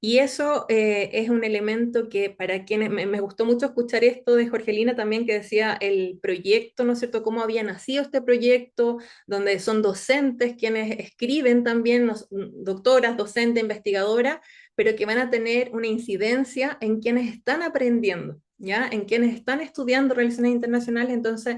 Y eso es un elemento que para quienes, me gustó mucho escuchar esto de Jorgelina también, que decía el proyecto, ¿no es cierto?, cómo había nacido este proyecto, donde son docentes quienes escriben también, doctoras, docentes, investigadoras, pero que van a tener una incidencia en quienes están aprendiendo, ¿ya? En quienes están estudiando relaciones internacionales. Entonces,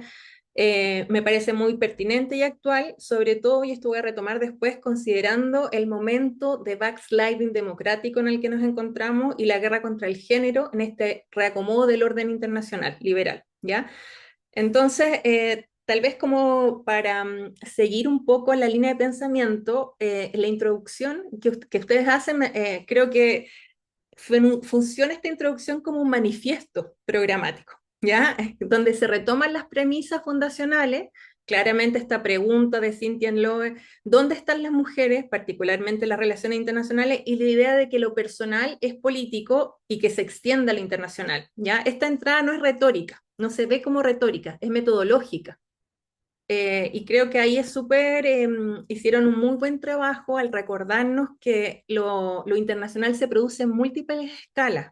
me parece muy pertinente y actual, sobre todo, y esto voy a retomar después, considerando el momento de backsliding democrático en el que nos encontramos y la guerra contra el género en este reacomodo del orden internacional liberal, ¿ya? Entonces, tal vez como para seguir un poco la línea de pensamiento, la introducción que ustedes hacen, creo que funciona esta introducción como un manifiesto programático, ¿ya? Donde se retoman las premisas fundacionales, claramente esta pregunta de Cynthia Lowe, ¿dónde están las mujeres, particularmente las relaciones internacionales, y la idea de que lo personal es político y que se extienda a lo internacional, ¿ya? Esta entrada no es retórica, no se ve como retórica, es metodológica. Y creo que ahí es súper, hicieron un muy buen trabajo al recordarnos que lo internacional se produce en múltiples escalas,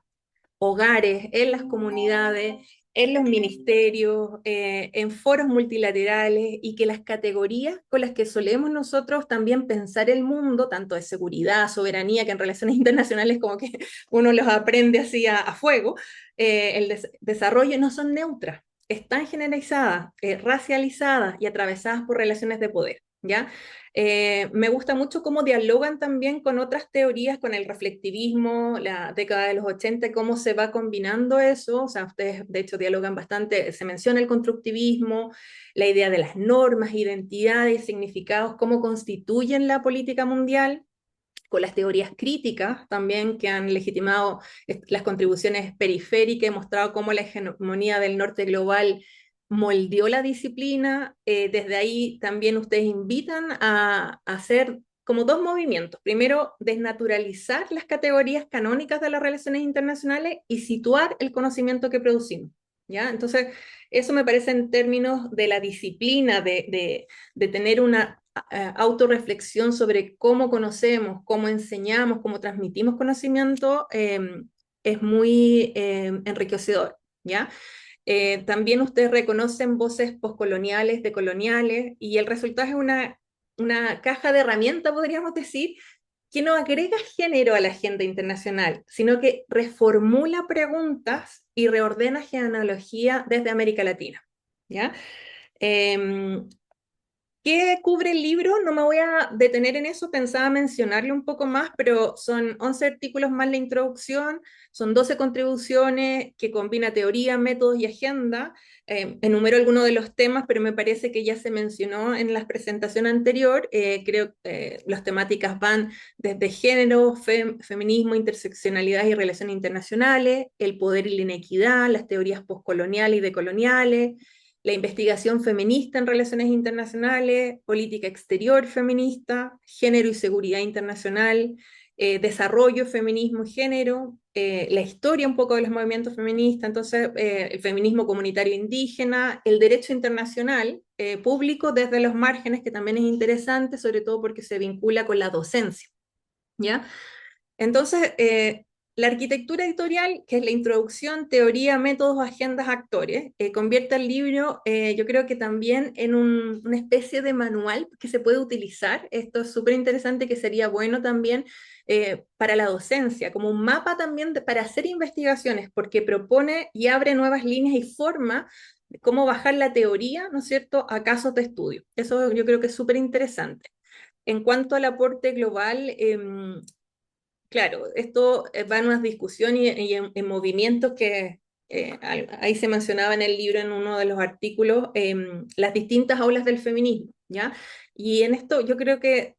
hogares, en las comunidades, en los ministerios, en foros multilaterales, y que las categorías con las que solemos nosotros también pensar el mundo, tanto de seguridad, soberanía, que en relaciones internacionales como que uno los aprende así a fuego, el desarrollo no son neutras, están generalizadas, racializadas y atravesadas por relaciones de poder, ¿ya? Me gusta mucho cómo dialogan también con otras teorías, con el reflectivismo, la década de los 80, cómo se va combinando eso. O sea, ustedes de hecho dialogan bastante, se menciona el constructivismo, la idea de las normas, identidades, significados, cómo constituyen la política mundial, con las teorías críticas también que han legitimado las contribuciones periféricas, he mostrado cómo la hegemonía del norte global moldeó la disciplina. Desde ahí también ustedes invitan a hacer como dos movimientos. Primero, desnaturalizar las categorías canónicas de las relaciones internacionales y situar el conocimiento que producimos, ¿ya? Entonces, eso me parece en términos de la disciplina, de tener una autorreflexión sobre cómo conocemos, cómo enseñamos, cómo transmitimos conocimiento, es muy enriquecedor, ¿ya? También ustedes reconocen voces poscoloniales, decoloniales, y el resultado es una caja de herramientas, podríamos decir, que no agrega género a la agenda internacional, sino que reformula preguntas y reordena genealogía desde América Latina, ¿ya? ¿Qué cubre el libro? No me voy a detener en eso, pensaba mencionarle un poco más, pero son 11 artículos más la introducción, son 12 contribuciones que combina teoría, métodos y agenda. Enumero algunos de los temas, pero me parece que ya se mencionó en la presentación anterior. Creo que las temáticas van desde género, feminismo, interseccionalidad y relaciones internacionales, el poder y la inequidad, las teorías postcoloniales y decoloniales, la investigación feminista en relaciones internacionales, política exterior feminista, género y seguridad internacional, desarrollo, feminismo y género, la historia un poco de los movimientos feministas, entonces el feminismo comunitario indígena, el derecho internacional público desde los márgenes, que también es interesante, sobre todo porque se vincula con la docencia, ¿ya? Entonces, la arquitectura editorial, que es la introducción, teoría, métodos, agendas, actores, convierte el libro, yo creo que también en una especie de manual que se puede utilizar. Esto es súper interesante, que sería bueno también para la docencia, como un mapa también para hacer investigaciones, porque propone y abre nuevas líneas y forma de cómo bajar la teoría, ¿no es cierto?, a casos de estudio. Eso yo creo que es súper interesante. En cuanto al aporte global, claro, esto va en unas discusiones y en movimientos que ahí se mencionaba en el libro, en uno de los artículos, las distintas aulas del feminismo, ¿ya? Y en esto yo creo que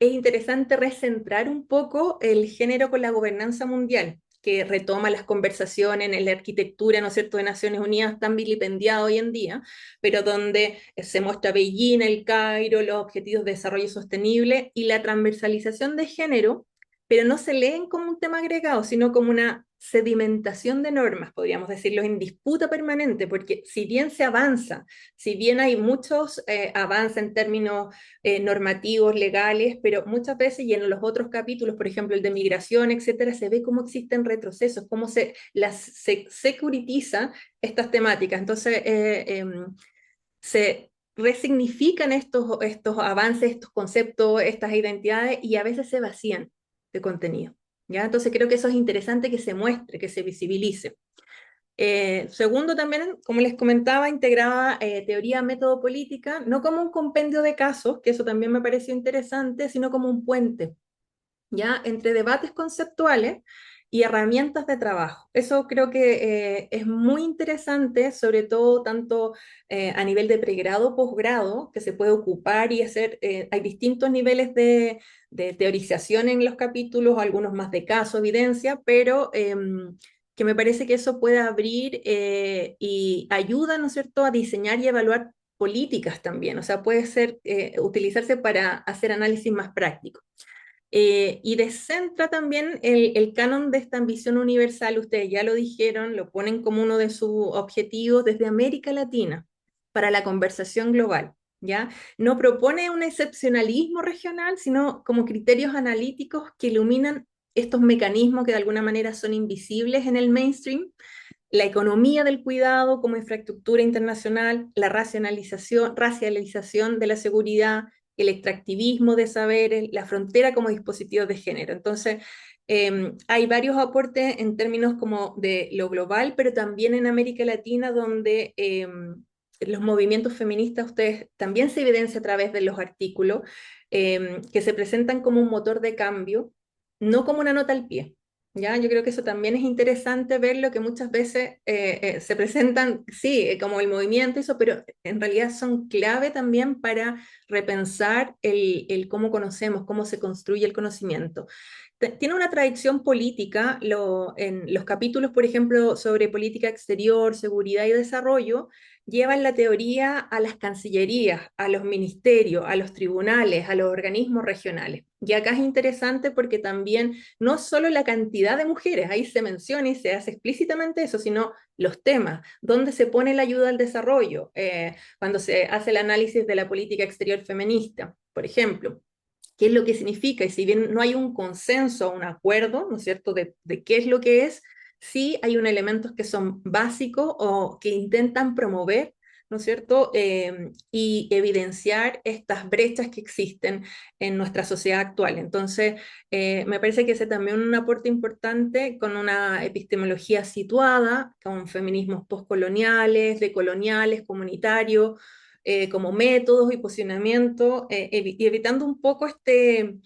es interesante recentrar un poco el género con la gobernanza mundial, que retoma las conversaciones en la arquitectura, ¿no es cierto?, de Naciones Unidas, tan vilipendiado hoy en día, pero donde se muestra Beijing, el Cairo, los objetivos de desarrollo sostenible y la transversalización de género, pero no se leen como un tema agregado, sino como una sedimentación de normas, podríamos decirlo, en disputa permanente, porque si bien se avanza, si bien hay muchos avances en términos normativos, legales, pero muchas veces, y en los otros capítulos, por ejemplo, el de migración, etcétera, se ve cómo existen retrocesos, cómo se securitiza estas temáticas. Entonces, se resignifican estos avances, estos conceptos, estas identidades, y a veces se vacían de contenido, ¿ya? Entonces creo que eso es interesante, que se muestre, que se visibilice. Segundo, también, como les comentaba, integraba teoría, método, política, no como un compendio de casos, que eso también me pareció interesante, sino como un puente, ¿ya?, entre debates conceptuales y herramientas de trabajo. Eso creo que es muy interesante, sobre todo tanto a nivel de pregrado o posgrado, que se puede ocupar y hacer, hay distintos niveles de teorización en los capítulos, algunos más de caso, evidencia, pero que me parece que eso puede abrir y ayuda, ¿no es cierto?, a diseñar y evaluar políticas también, o sea, puede ser, utilizarse para hacer análisis más prácticos. Y descentra también el canon de esta ambición universal, ustedes ya lo dijeron, lo ponen como uno de sus objetivos desde América Latina para la conversación global, ¿ya? No propone un excepcionalismo regional, sino como criterios analíticos que iluminan estos mecanismos que de alguna manera son invisibles en el mainstream, la economía del cuidado como infraestructura internacional, la racialización de la seguridad, el extractivismo de saberes, la frontera como dispositivo de género. Entonces, hay varios aportes en términos como de lo global, pero también en América Latina, donde los movimientos feministas, ustedes también se evidencia a través de los artículos, que se presentan como un motor de cambio, no como una nota al pie. ¿Ya? Yo creo que eso también es interesante verlo, que muchas veces se presentan, sí, como el movimiento, eso, pero en realidad son clave también para repensar el cómo conocemos, cómo se construye el conocimiento. Tiene una tradición política, en los capítulos, por ejemplo, sobre política exterior, seguridad y desarrollo, llevan la teoría a las cancillerías, a los ministerios, a los tribunales, a los organismos regionales. Y acá es interesante porque también no solo la cantidad de mujeres, ahí se menciona y se hace explícitamente eso, sino los temas, dónde se pone la ayuda al desarrollo, cuando se hace el análisis de la política exterior feminista, por ejemplo. ¿Qué es lo que significa? Y si bien no hay un consenso, un acuerdo, ¿no es cierto?, de qué es lo que es, sí hay unos elementos que son básicos o que intentan promover, ¿no es cierto?, y evidenciar estas brechas que existen en nuestra sociedad actual. Entonces, me parece que ese también es un aporte importante con una epistemología situada, con feminismos postcoloniales, decoloniales, comunitarios, como métodos y posicionamiento, y evitando un poco este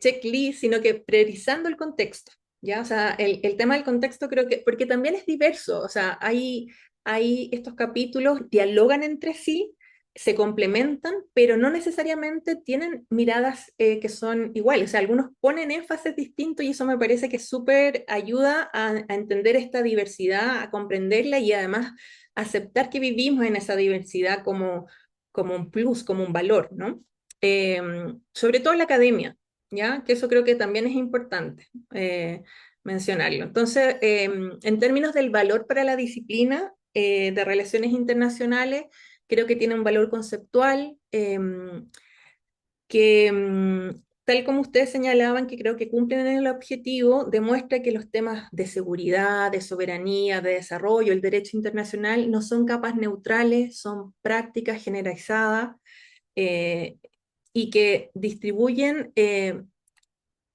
checklist, sino que priorizando el contexto, ¿ya? O sea, el tema del contexto creo que, porque también es diverso, o sea, hay estos capítulos, dialogan entre sí, se complementan, pero no necesariamente tienen miradas que son iguales, o sea, algunos ponen énfasis distintos y eso me parece que súper ayuda a entender esta diversidad, a comprenderla y además aceptar que vivimos en esa diversidad como un plus, como un valor, ¿no? Eh, Sobre todo en la academia, ¿ya? Que eso creo que también es importante mencionarlo. Entonces, en términos del valor para la disciplina de relaciones internacionales, creo que tiene un valor conceptual que, tal como ustedes señalaban, que creo que cumplen el objetivo, demuestra que los temas de seguridad, de soberanía, de desarrollo, el derecho internacional, no son capas neutrales, son prácticas generalizadas eh, y que distribuyen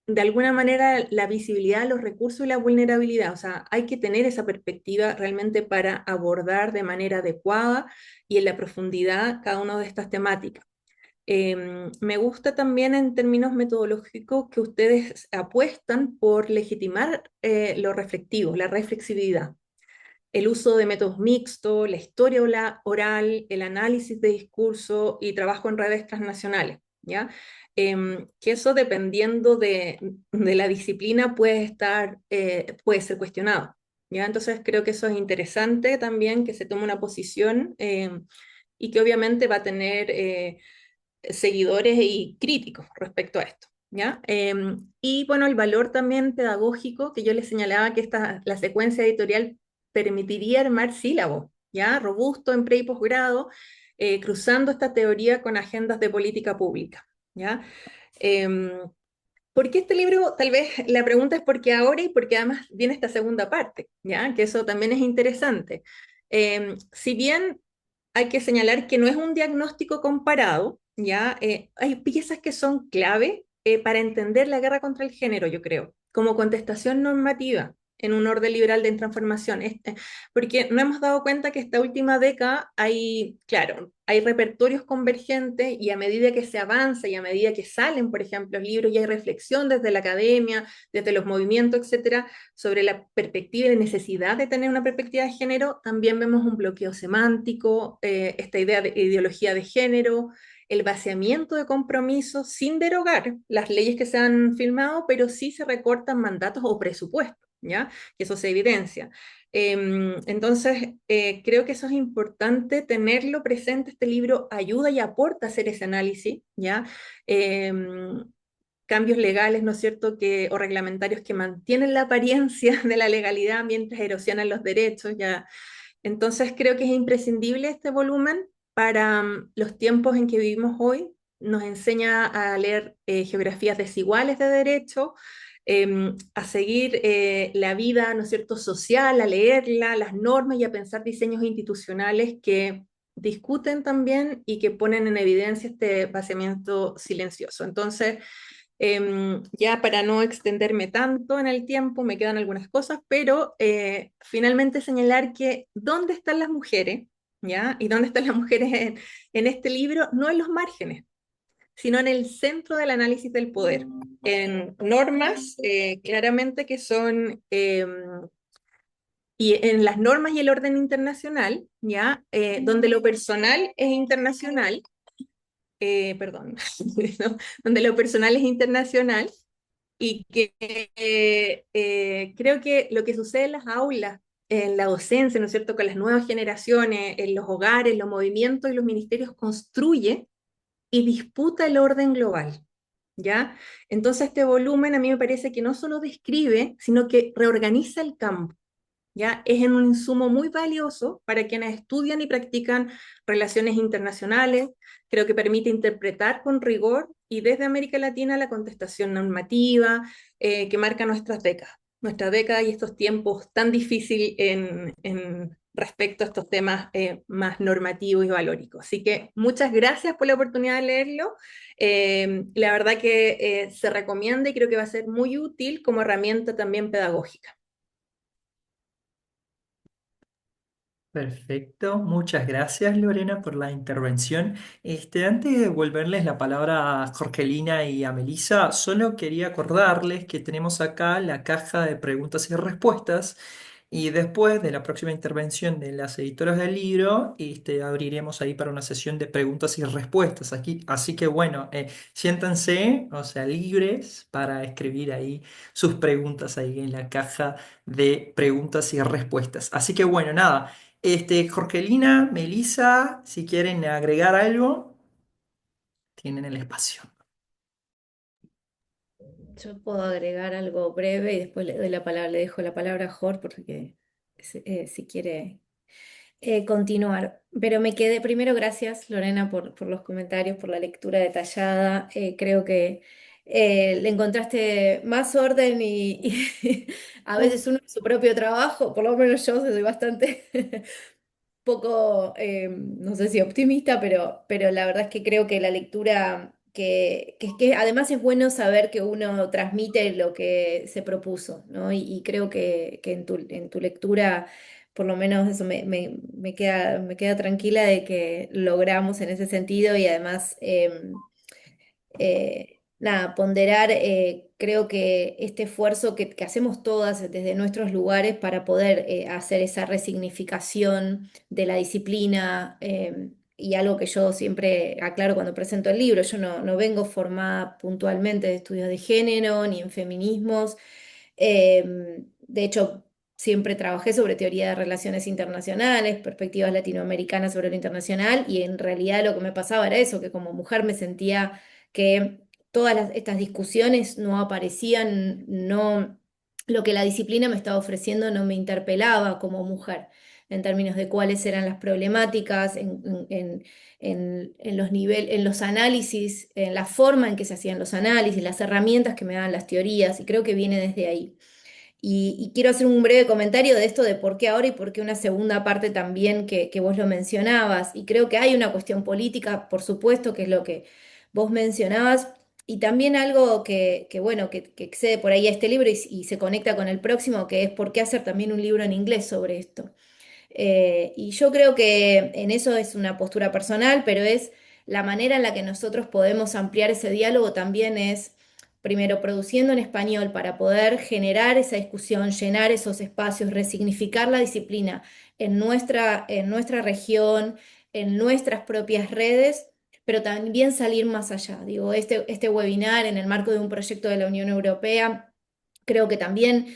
de alguna manera la visibilidad, los recursos y la vulnerabilidad. O sea, hay que tener esa perspectiva realmente para abordar de manera adecuada y en la profundidad cada una de estas temáticas. Me gusta también en términos metodológicos que ustedes apuestan por legitimar lo reflectivo, la reflexividad, el uso de métodos mixtos, la historia oral, el análisis de discurso y trabajo en redes transnacionales, ¿ya? Que eso dependiendo de la disciplina puede ser cuestionado, ¿ya? Entonces creo que eso es interesante también, que se tome una posición y que obviamente va a tener seguidores y críticos respecto a esto. ¿Ya? Y bueno, el valor también pedagógico, que yo les señalaba que la secuencia editorial permitiría armar sílabos, ¿ya? Robusto en pre y posgrado, cruzando esta teoría con agendas de política pública, ¿ya? ¿Por qué este libro? Tal vez la pregunta es por qué ahora y porque además viene esta segunda parte, ¿ya? Que eso también es interesante. Si bien hay que señalar que no es un diagnóstico comparado, ¿ya? Hay piezas que son clave para entender la guerra contra el género, yo creo, como contestación normativa. en un orden liberal de transformación. Porque no hemos dado cuenta que esta última década hay, claro, hay repertorios convergentes y a medida que se avanza y a medida que salen, por ejemplo, libros y hay reflexión desde la academia, desde los movimientos, etcétera, sobre la perspectiva y la necesidad de tener una perspectiva de género, también vemos un bloqueo semántico, esta idea de ideología de género, el vaciamiento de compromisos sin derogar las leyes que se han firmado, pero sí se recortan mandatos o presupuestos, ¿ya? Que eso se evidencia. Entonces, creo que eso es importante tenerlo presente. Este libro ayuda y aporta a hacer ese análisis, ¿ya? Cambios legales, ¿no es cierto?, o reglamentarios que mantienen la apariencia de la legalidad mientras erosionan los derechos, ¿ya? Entonces, creo que es imprescindible este volumen para los tiempos en que vivimos hoy. Nos enseña a leer geografías desiguales de derecho, a seguir la vida, ¿no es cierto?, social, a leerla, las normas y a pensar diseños institucionales que discuten también y que ponen en evidencia este vaciamiento silencioso. Entonces, ya para no extenderme tanto en el tiempo, me quedan algunas cosas, pero finalmente señalar que dónde están las mujeres, ¿ya? Y dónde están las mujeres en este libro, no en los márgenes, sino en el centro del análisis del poder, en normas claramente que son, y en las normas y el orden internacional, ¿ya? Donde lo personal es internacional, perdón, ¿no? Donde lo personal es internacional y que creo que lo que sucede en las aulas, en la docencia, ¿no es cierto?, con las nuevas generaciones, en los hogares, los movimientos y los ministerios construye y disputa el orden global, ¿ya? Entonces este volumen a mí me parece que no solo describe, sino que reorganiza el campo, ¿ya? Es en un insumo muy valioso para quienes estudian y practican relaciones internacionales. Creo que permite interpretar con rigor y desde América Latina la contestación normativa que marca nuestra década y estos tiempos tan difíciles en respecto a estos temas más normativos y valóricos. Así que muchas gracias por la oportunidad de leerlo. La verdad que se recomienda y creo que va a ser muy útil como herramienta también pedagógica. Perfecto, muchas gracias Lorena por la intervención. Antes de devolverles la palabra a Jorgelina y a Melissa, solo quería acordarles que tenemos acá la caja de preguntas y respuestas y después de la próxima intervención de las editoras del libro, abriremos ahí para una sesión de preguntas y respuestas aquí. Así que bueno, siéntanse, o sea, libres para escribir ahí sus preguntas ahí en la caja de preguntas y respuestas. Así que bueno, nada. Jorgelina, Melissa, si quieren agregar algo, tienen el espacio. Yo puedo agregar algo breve y después le doy la palabra, le dejo la palabra a Jorge porque si quiere continuar. Pero me quedé, primero, gracias Lorena por los comentarios, por la lectura detallada. Creo que le encontraste más orden y a veces uno en su propio trabajo, por lo menos yo soy bastante poco, no sé si optimista, pero la verdad es que creo que la lectura, que además es bueno saber que uno transmite lo que se propuso, ¿no? Y creo que en tu lectura, por lo menos eso me queda tranquila de que logramos en ese sentido y además... nada, ponderar, creo que este esfuerzo que hacemos todas desde nuestros lugares para poder hacer esa resignificación de la disciplina, y algo que yo siempre aclaro cuando presento el libro, yo no vengo formada puntualmente de estudios de género ni en feminismos. De hecho, siempre trabajé sobre teoría de relaciones internacionales, perspectivas latinoamericanas sobre lo internacional, y en realidad lo que me pasaba era eso, que como mujer me sentía que todas estas discusiones no aparecían, no, lo que la disciplina me estaba ofreciendo no me interpelaba como mujer, en términos de cuáles eran las problemáticas, en los en los análisis, en la forma en que se hacían los análisis, las herramientas que me daban las teorías, y creo que viene desde ahí. Y quiero hacer un breve comentario de esto de por qué ahora y por qué una segunda parte también que vos lo mencionabas. Y creo que hay una cuestión política, por supuesto, que es lo que vos mencionabas, Y también algo bueno, que excede por ahí a este libro y se conecta con el próximo, que es por qué hacer también un libro en inglés sobre esto. Y yo creo que en eso es una postura personal, pero es la manera en la que nosotros podemos ampliar ese diálogo también es, primero, produciendo en español para poder generar esa discusión, llenar esos espacios, resignificar la disciplina en nuestra región, en nuestras propias redes, pero también salir más allá. Digo, este webinar en el marco de un proyecto de la Unión Europea. Creo que también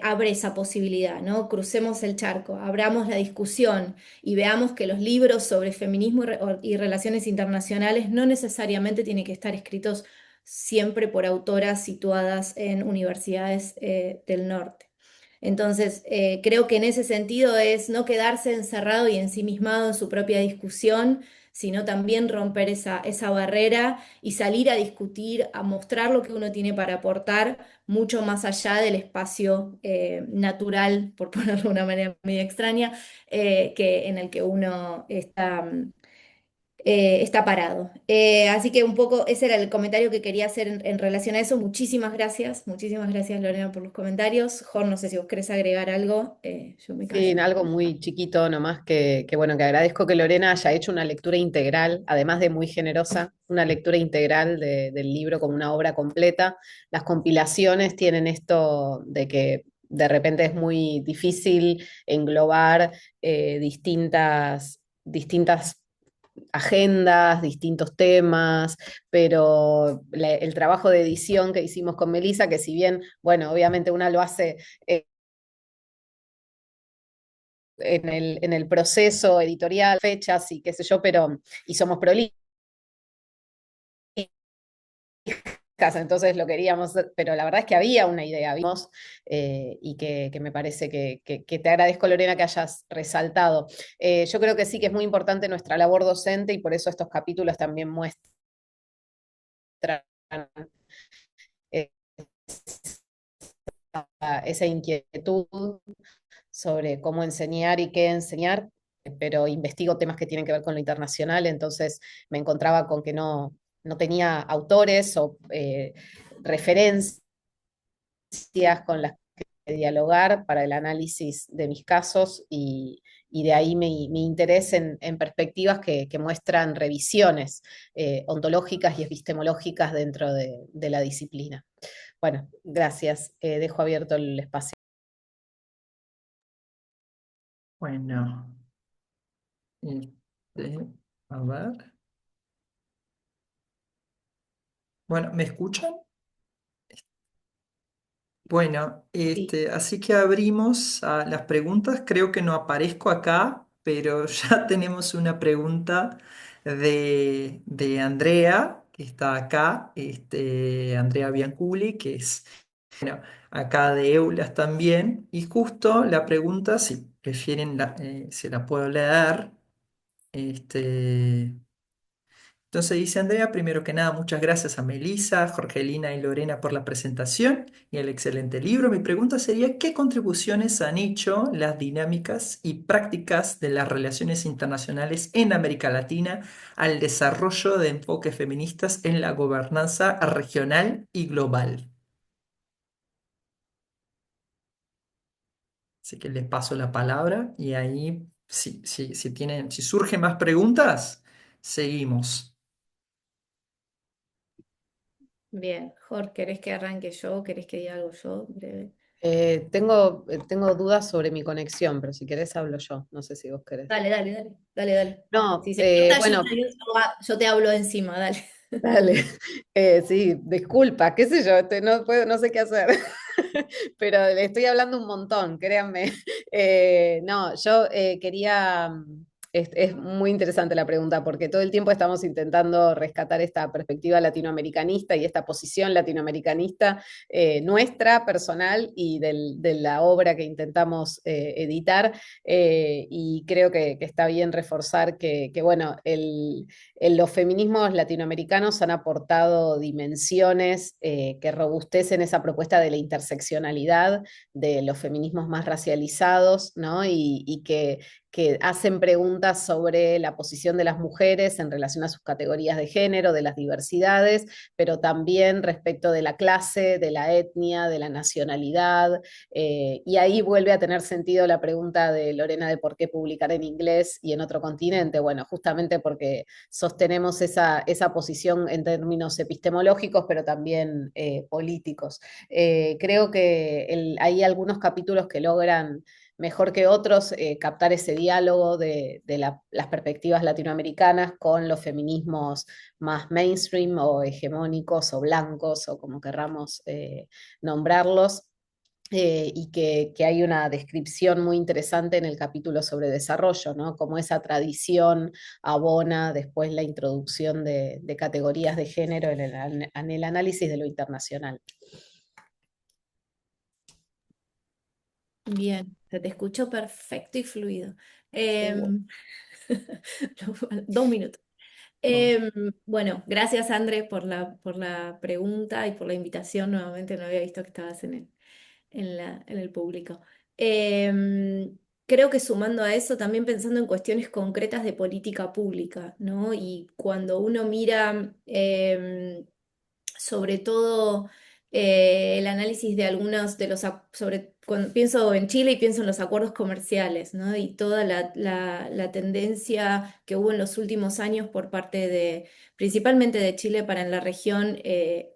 abre esa posibilidad, ¿no? Crucemos el charco, abramos la discusión y veamos que los libros sobre feminismo y relaciones internacionales no necesariamente tienen que estar escritos siempre por autoras situadas en universidades del norte. Entonces, creo que en ese sentido es no quedarse encerrado y ensimismado en su propia discusión, sino también romper esa barrera y salir a discutir, a mostrar lo que uno tiene para aportar mucho más allá del espacio natural, por ponerlo de una manera medio extraña, en el que uno está parado. Así que un poco ese era el comentario que quería hacer en relación a eso. Muchísimas gracias Lorena por los comentarios. Jorge, no sé si vos querés agregar algo, yo me Sí, callo. algo muy chiquito nomás bueno, que agradezco que Lorena haya hecho una lectura integral, además de muy generosa, una lectura integral del libro como una obra completa. Las compilaciones tienen esto de que de repente es muy difícil englobar distintas agendas, distintos temas, pero el trabajo de edición que hicimos con Melissa, que si bien, bueno, obviamente una lo hace en el proceso editorial, fechas y qué sé yo, y somos prolijas, entonces lo queríamos, pero la verdad es que había una idea, vimos, y que me parece que te agradezco, Lorena, que hayas resaltado. Yo creo que sí que es muy importante nuestra labor docente y por eso estos capítulos también muestran eh, esa inquietud sobre cómo enseñar y qué enseñar, pero investigo temas que tienen que ver con lo internacional, entonces me encontraba con que no tenía autores o referencias con las que dialogar para el análisis de mis casos y de ahí mi interés en perspectivas que muestran revisiones ontológicas y epistemológicas dentro de la disciplina. Bueno, gracias. Dejo abierto el espacio. Bueno, este, a ver. Bueno, ¿me escuchan? Bueno, Sí. así que abrimos a las preguntas. Creo que no aparezco acá, pero ya tenemos una pregunta de Andrea, que está acá, Andrea Bianculi, que es acá de Eulas también. Y justo la pregunta, si prefieren, se la puedo leer. Este, entonces dice Andrea, primero que nada, muchas gracias a Melissa, Jorgelina y Lorena por la presentación y el excelente libro. Mi pregunta sería, ¿qué contribuciones han hecho las dinámicas y prácticas de las relaciones internacionales en América Latina al desarrollo de enfoques feministas en la gobernanza regional y global? Así que les paso la palabra y ahí, si surgen más preguntas, seguimos. Bien, Jorge, ¿querés que arranque yo? ¿Querés que diga algo yo? Breve. Tengo dudas sobre mi conexión, pero si querés hablo yo. No sé si vos querés. Dale. No, Si se corta, bueno, yo te hablo encima, dale. dale. Sí, disculpa, qué sé yo, no sé qué hacer. Pero le estoy hablando un montón, créanme. No, yo quería. Es muy interesante la pregunta porque todo el tiempo estamos intentando rescatar esta perspectiva latinoamericanista y esta posición latinoamericanista nuestra, personal y de la obra que intentamos editar. Y creo que está bien reforzar bueno, los feminismos latinoamericanos han aportado dimensiones que robustecen esa propuesta de la interseccionalidad de los feminismos más racializados, ¿no? Y que hacen preguntas trata sobre la posición de las mujeres en relación a sus categorías de género, de las diversidades, pero también respecto de la clase, de la etnia, de la nacionalidad. Y ahí vuelve a tener sentido la pregunta de Lorena de por qué publicar en inglés y en otro continente. Bueno, justamente porque sostenemos esa posición en términos epistemológicos, pero también políticos. Creo que hay algunos capítulos que logran mejor que otros captar ese diálogo de las perspectivas latinoamericanas con los feminismos más mainstream o hegemónicos o blancos o como querramos nombrarlos. Y que hay una descripción muy interesante en el capítulo sobre desarrollo, ¿no? Cómo esa tradición abona después la introducción de categorías de género en el análisis de lo internacional. Bien, se te escuchó perfecto y fluido. Bueno, Em, 2 minutos. Bueno, gracias Andrés por la pregunta y por la invitación. Nuevamente no había visto que estabas en el público. Creo que sumando a eso, también pensando en cuestiones concretas de política pública, ¿no? Y cuando uno mira sobre todo el análisis de algunos de cuando pienso en Chile y pienso en los acuerdos comerciales, ¿no? Y toda la tendencia que hubo en los últimos años por parte principalmente de Chile para en la región,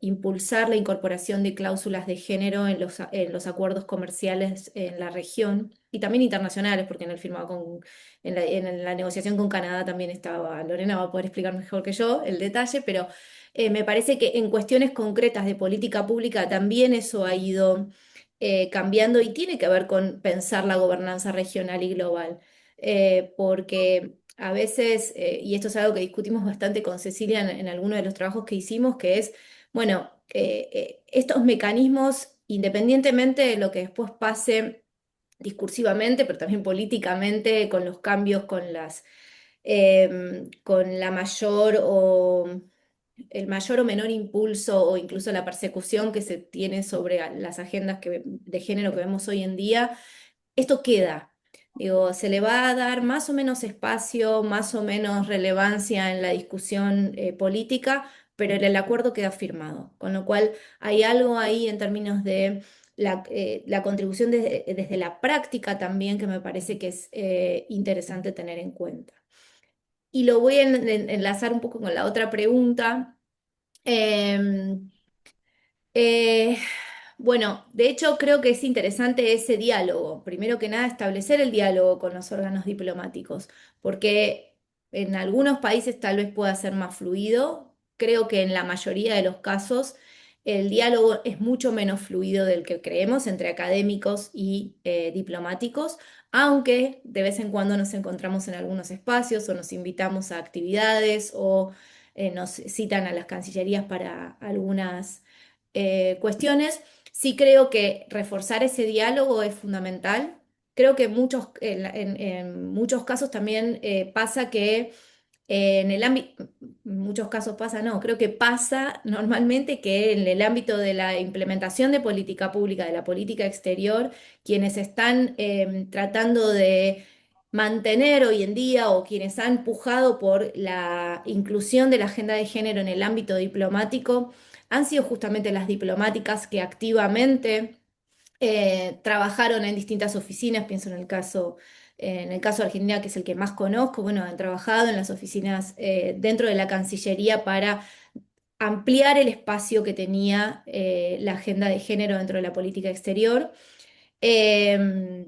impulsar la incorporación de cláusulas de género en los acuerdos comerciales en la región y también internacionales, porque en el firmado en la negociación con Canadá también estaba, Lorena va a poder explicar mejor que yo el detalle, pero me parece que en cuestiones concretas de política pública también eso ha ido cambiando y tiene que ver con pensar la gobernanza regional y global. Porque a veces, y esto es algo que discutimos bastante con Cecilia en alguno de los trabajos que hicimos, que es, bueno, estos mecanismos, independientemente de lo que después pase discursivamente, pero también políticamente, con los cambios, con la mayor o el mayor o menor impulso o incluso la persecución que se tiene sobre las agendas de género que vemos hoy en día, esto queda. Digo, se le va a dar más o menos espacio, más o menos relevancia en la discusión política, pero el acuerdo queda firmado. Con lo cual hay algo ahí en términos de la contribución desde la práctica también que me parece que es interesante tener en cuenta. Y lo voy a enlazar un poco con la otra pregunta. Em, eh, bueno, de hecho creo que es interesante ese diálogo. Primero que nada, establecer el diálogo con los órganos diplomáticos, porque en algunos países tal vez pueda ser más fluido. Creo que en la mayoría de los casos el diálogo es mucho menos fluido del que creemos entre académicos y diplomáticos, aunque de vez en cuando nos encontramos en algunos espacios o nos invitamos a actividades o nos citan a las cancillerías para algunas cuestiones. Sí creo que reforzar ese diálogo es fundamental. Creo que en muchos casos también pasa que en el ámbito, muchos casos pasa, no, creo que pasa normalmente que en el ámbito de la implementación de política pública, de la política exterior, quienes están tratando de mantener hoy en día o quienes han empujado por la inclusión de la agenda de género en el ámbito diplomático, han sido justamente las diplomáticas que activamente trabajaron en distintas oficinas, pienso en el caso de Argentina, que es el que más conozco, bueno, han trabajado en las oficinas dentro de la Cancillería para ampliar el espacio que tenía la agenda de género dentro de la política exterior. Eh,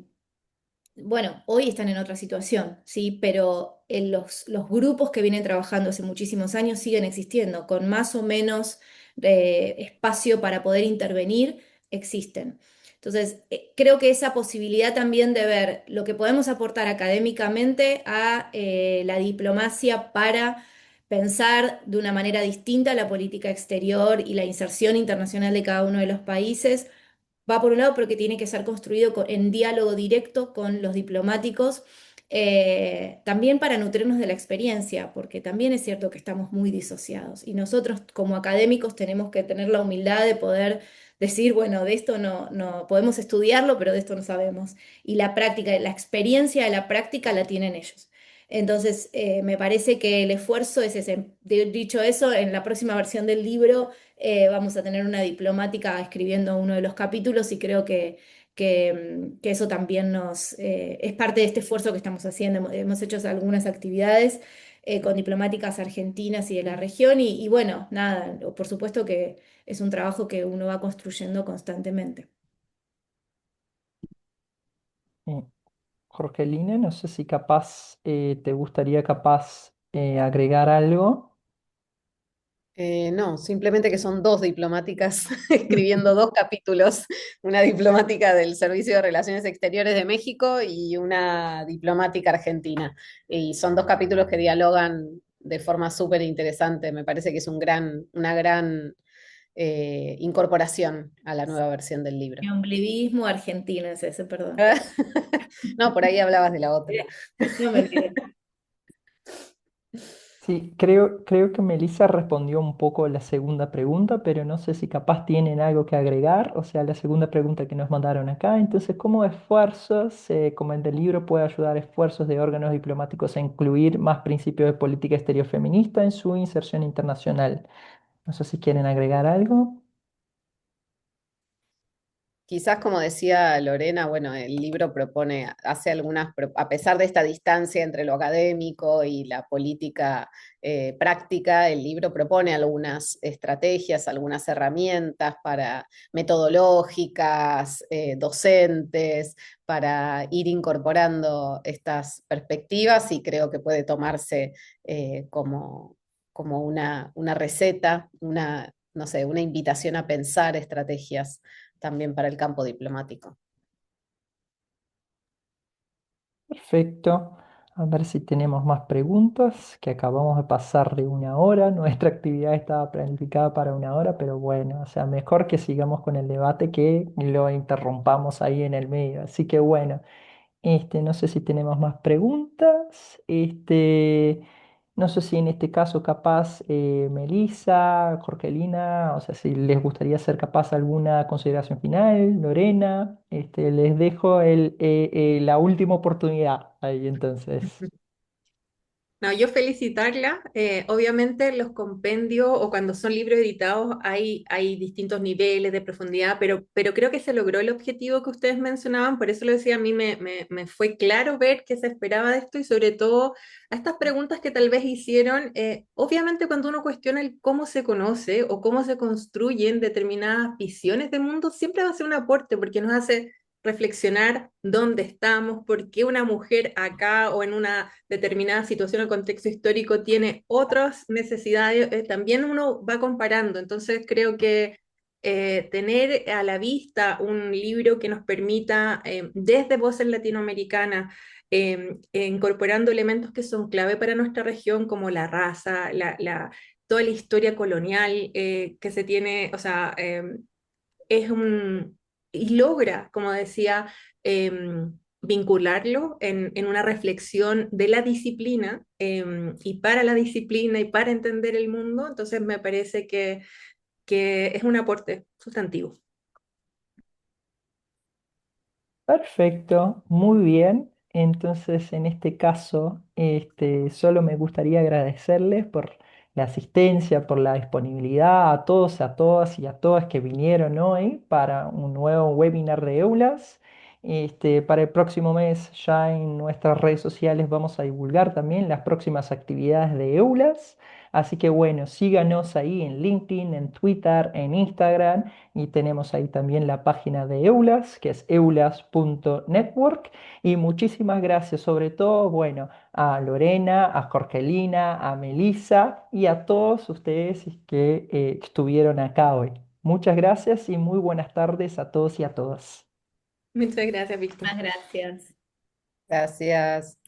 bueno, hoy están en otra situación, ¿sí? Pero los grupos que vienen trabajando hace muchísimos años siguen existiendo, con más o menos espacio para poder intervenir, existen. Entonces, creo que esa posibilidad también de ver lo que podemos aportar académicamente a la diplomacia para pensar de una manera distinta la política exterior y la inserción internacional de cada uno de los países va por un lado porque tiene que ser construido en diálogo directo con los diplomáticos, también para nutrirnos de la experiencia, porque también es cierto que estamos muy disociados y nosotros como académicos tenemos que tener la humildad de poder decir, bueno, de esto no podemos estudiarlo, pero de esto no sabemos. Y la práctica, la experiencia de la práctica la tienen ellos. Entonces, me parece que el esfuerzo es ese. Dicho eso, en la próxima versión del libro vamos a tener una diplomática escribiendo uno de los capítulos y creo que eso también es parte de este esfuerzo que estamos haciendo. Hemos hecho algunas actividades con diplomáticas argentinas y de la región y bueno, nada, por supuesto que es un trabajo que uno va construyendo constantemente. Eh, Jorgelina, no sé si capaz te gustaría capaz agregar algo. No, simplemente que son dos diplomáticas escribiendo dos capítulos, una diplomática del Servicio de Relaciones Exteriores de México y una diplomática argentina. Y son dos capítulos que dialogan de forma súper interesante. Me parece que es una gran incorporación a la nueva versión del libro. Mi ombliguismo argentino es ese, perdón. No, por ahí hablabas de la otra. No me olvidé. Sí, creo que Melissa respondió un poco la segunda pregunta, pero no sé si capaz tienen algo que agregar, o sea, la segunda pregunta que nos mandaron acá. Entonces, ¿cómo esfuerzos, como el del libro, puede ayudar a esfuerzos de órganos diplomáticos a incluir más principios de política exterior feminista en su inserción internacional? No sé si quieren agregar algo. Quizás como decía Lorena, bueno, el libro propone, hace a pesar de esta distancia entre lo académico y la política práctica, el libro propone algunas estrategias, algunas herramientas para metodológicas, docentes, para ir incorporando estas perspectivas y creo que puede tomarse como una receta, no sé, una invitación a pensar estrategias también para el campo diplomático. Perfecto. A ver si tenemos más preguntas, que acabamos de pasar de una hora. Nuestra actividad estaba planificada para una hora, pero bueno, o sea, mejor que sigamos con el debate que lo interrumpamos ahí en el medio. Así que bueno. No sé si tenemos más preguntas. No sé si en este caso capaz Melissa, Jorgelina, o sea, si les gustaría hacer capaz alguna consideración final, Lorena, les dejo la última oportunidad ahí entonces. No, yo felicitarla. Obviamente los compendios o cuando son libros editados hay distintos niveles de profundidad, pero creo que se logró el objetivo que ustedes mencionaban, por eso lo decía, a mí me fue claro ver qué se esperaba de esto y sobre todo a estas preguntas que tal vez hicieron. Obviamente cuando uno cuestiona el cómo se conoce o cómo se construyen determinadas visiones de mundo, siempre va a ser un aporte porque nos hace reflexionar dónde estamos, por qué una mujer acá o en una determinada situación o contexto histórico tiene otras necesidades, también uno va comparando. Entonces creo que tener a la vista un libro que nos permita, desde Voces Latinoamericanas, incorporando elementos que son clave para nuestra región, como la raza, toda la historia colonial que se tiene, o sea, es un, y logra, como decía, vincularlo en una reflexión de la disciplina y para la disciplina y para entender el mundo, entonces me parece que es un aporte sustantivo. Perfecto, muy bien. Entonces, en este caso, solo me gustaría agradecerles por la asistencia, por la disponibilidad a todos, a todas y a todas que vinieron hoy para un nuevo webinar de EULAS. Para el próximo mes, ya en nuestras redes sociales vamos a divulgar también las próximas actividades de EULAS. Así que bueno, síganos ahí en LinkedIn, en Twitter, en Instagram. Y tenemos ahí también la página de EULAS, que es eulas.network. Y muchísimas gracias, sobre todo, bueno, a Lorena, a Jorgelina, a Melissa y a todos ustedes que estuvieron acá hoy. Muchas gracias y muy buenas tardes a todos y a todas. Muchas gracias, Víctor. Muchas gracias. Gracias.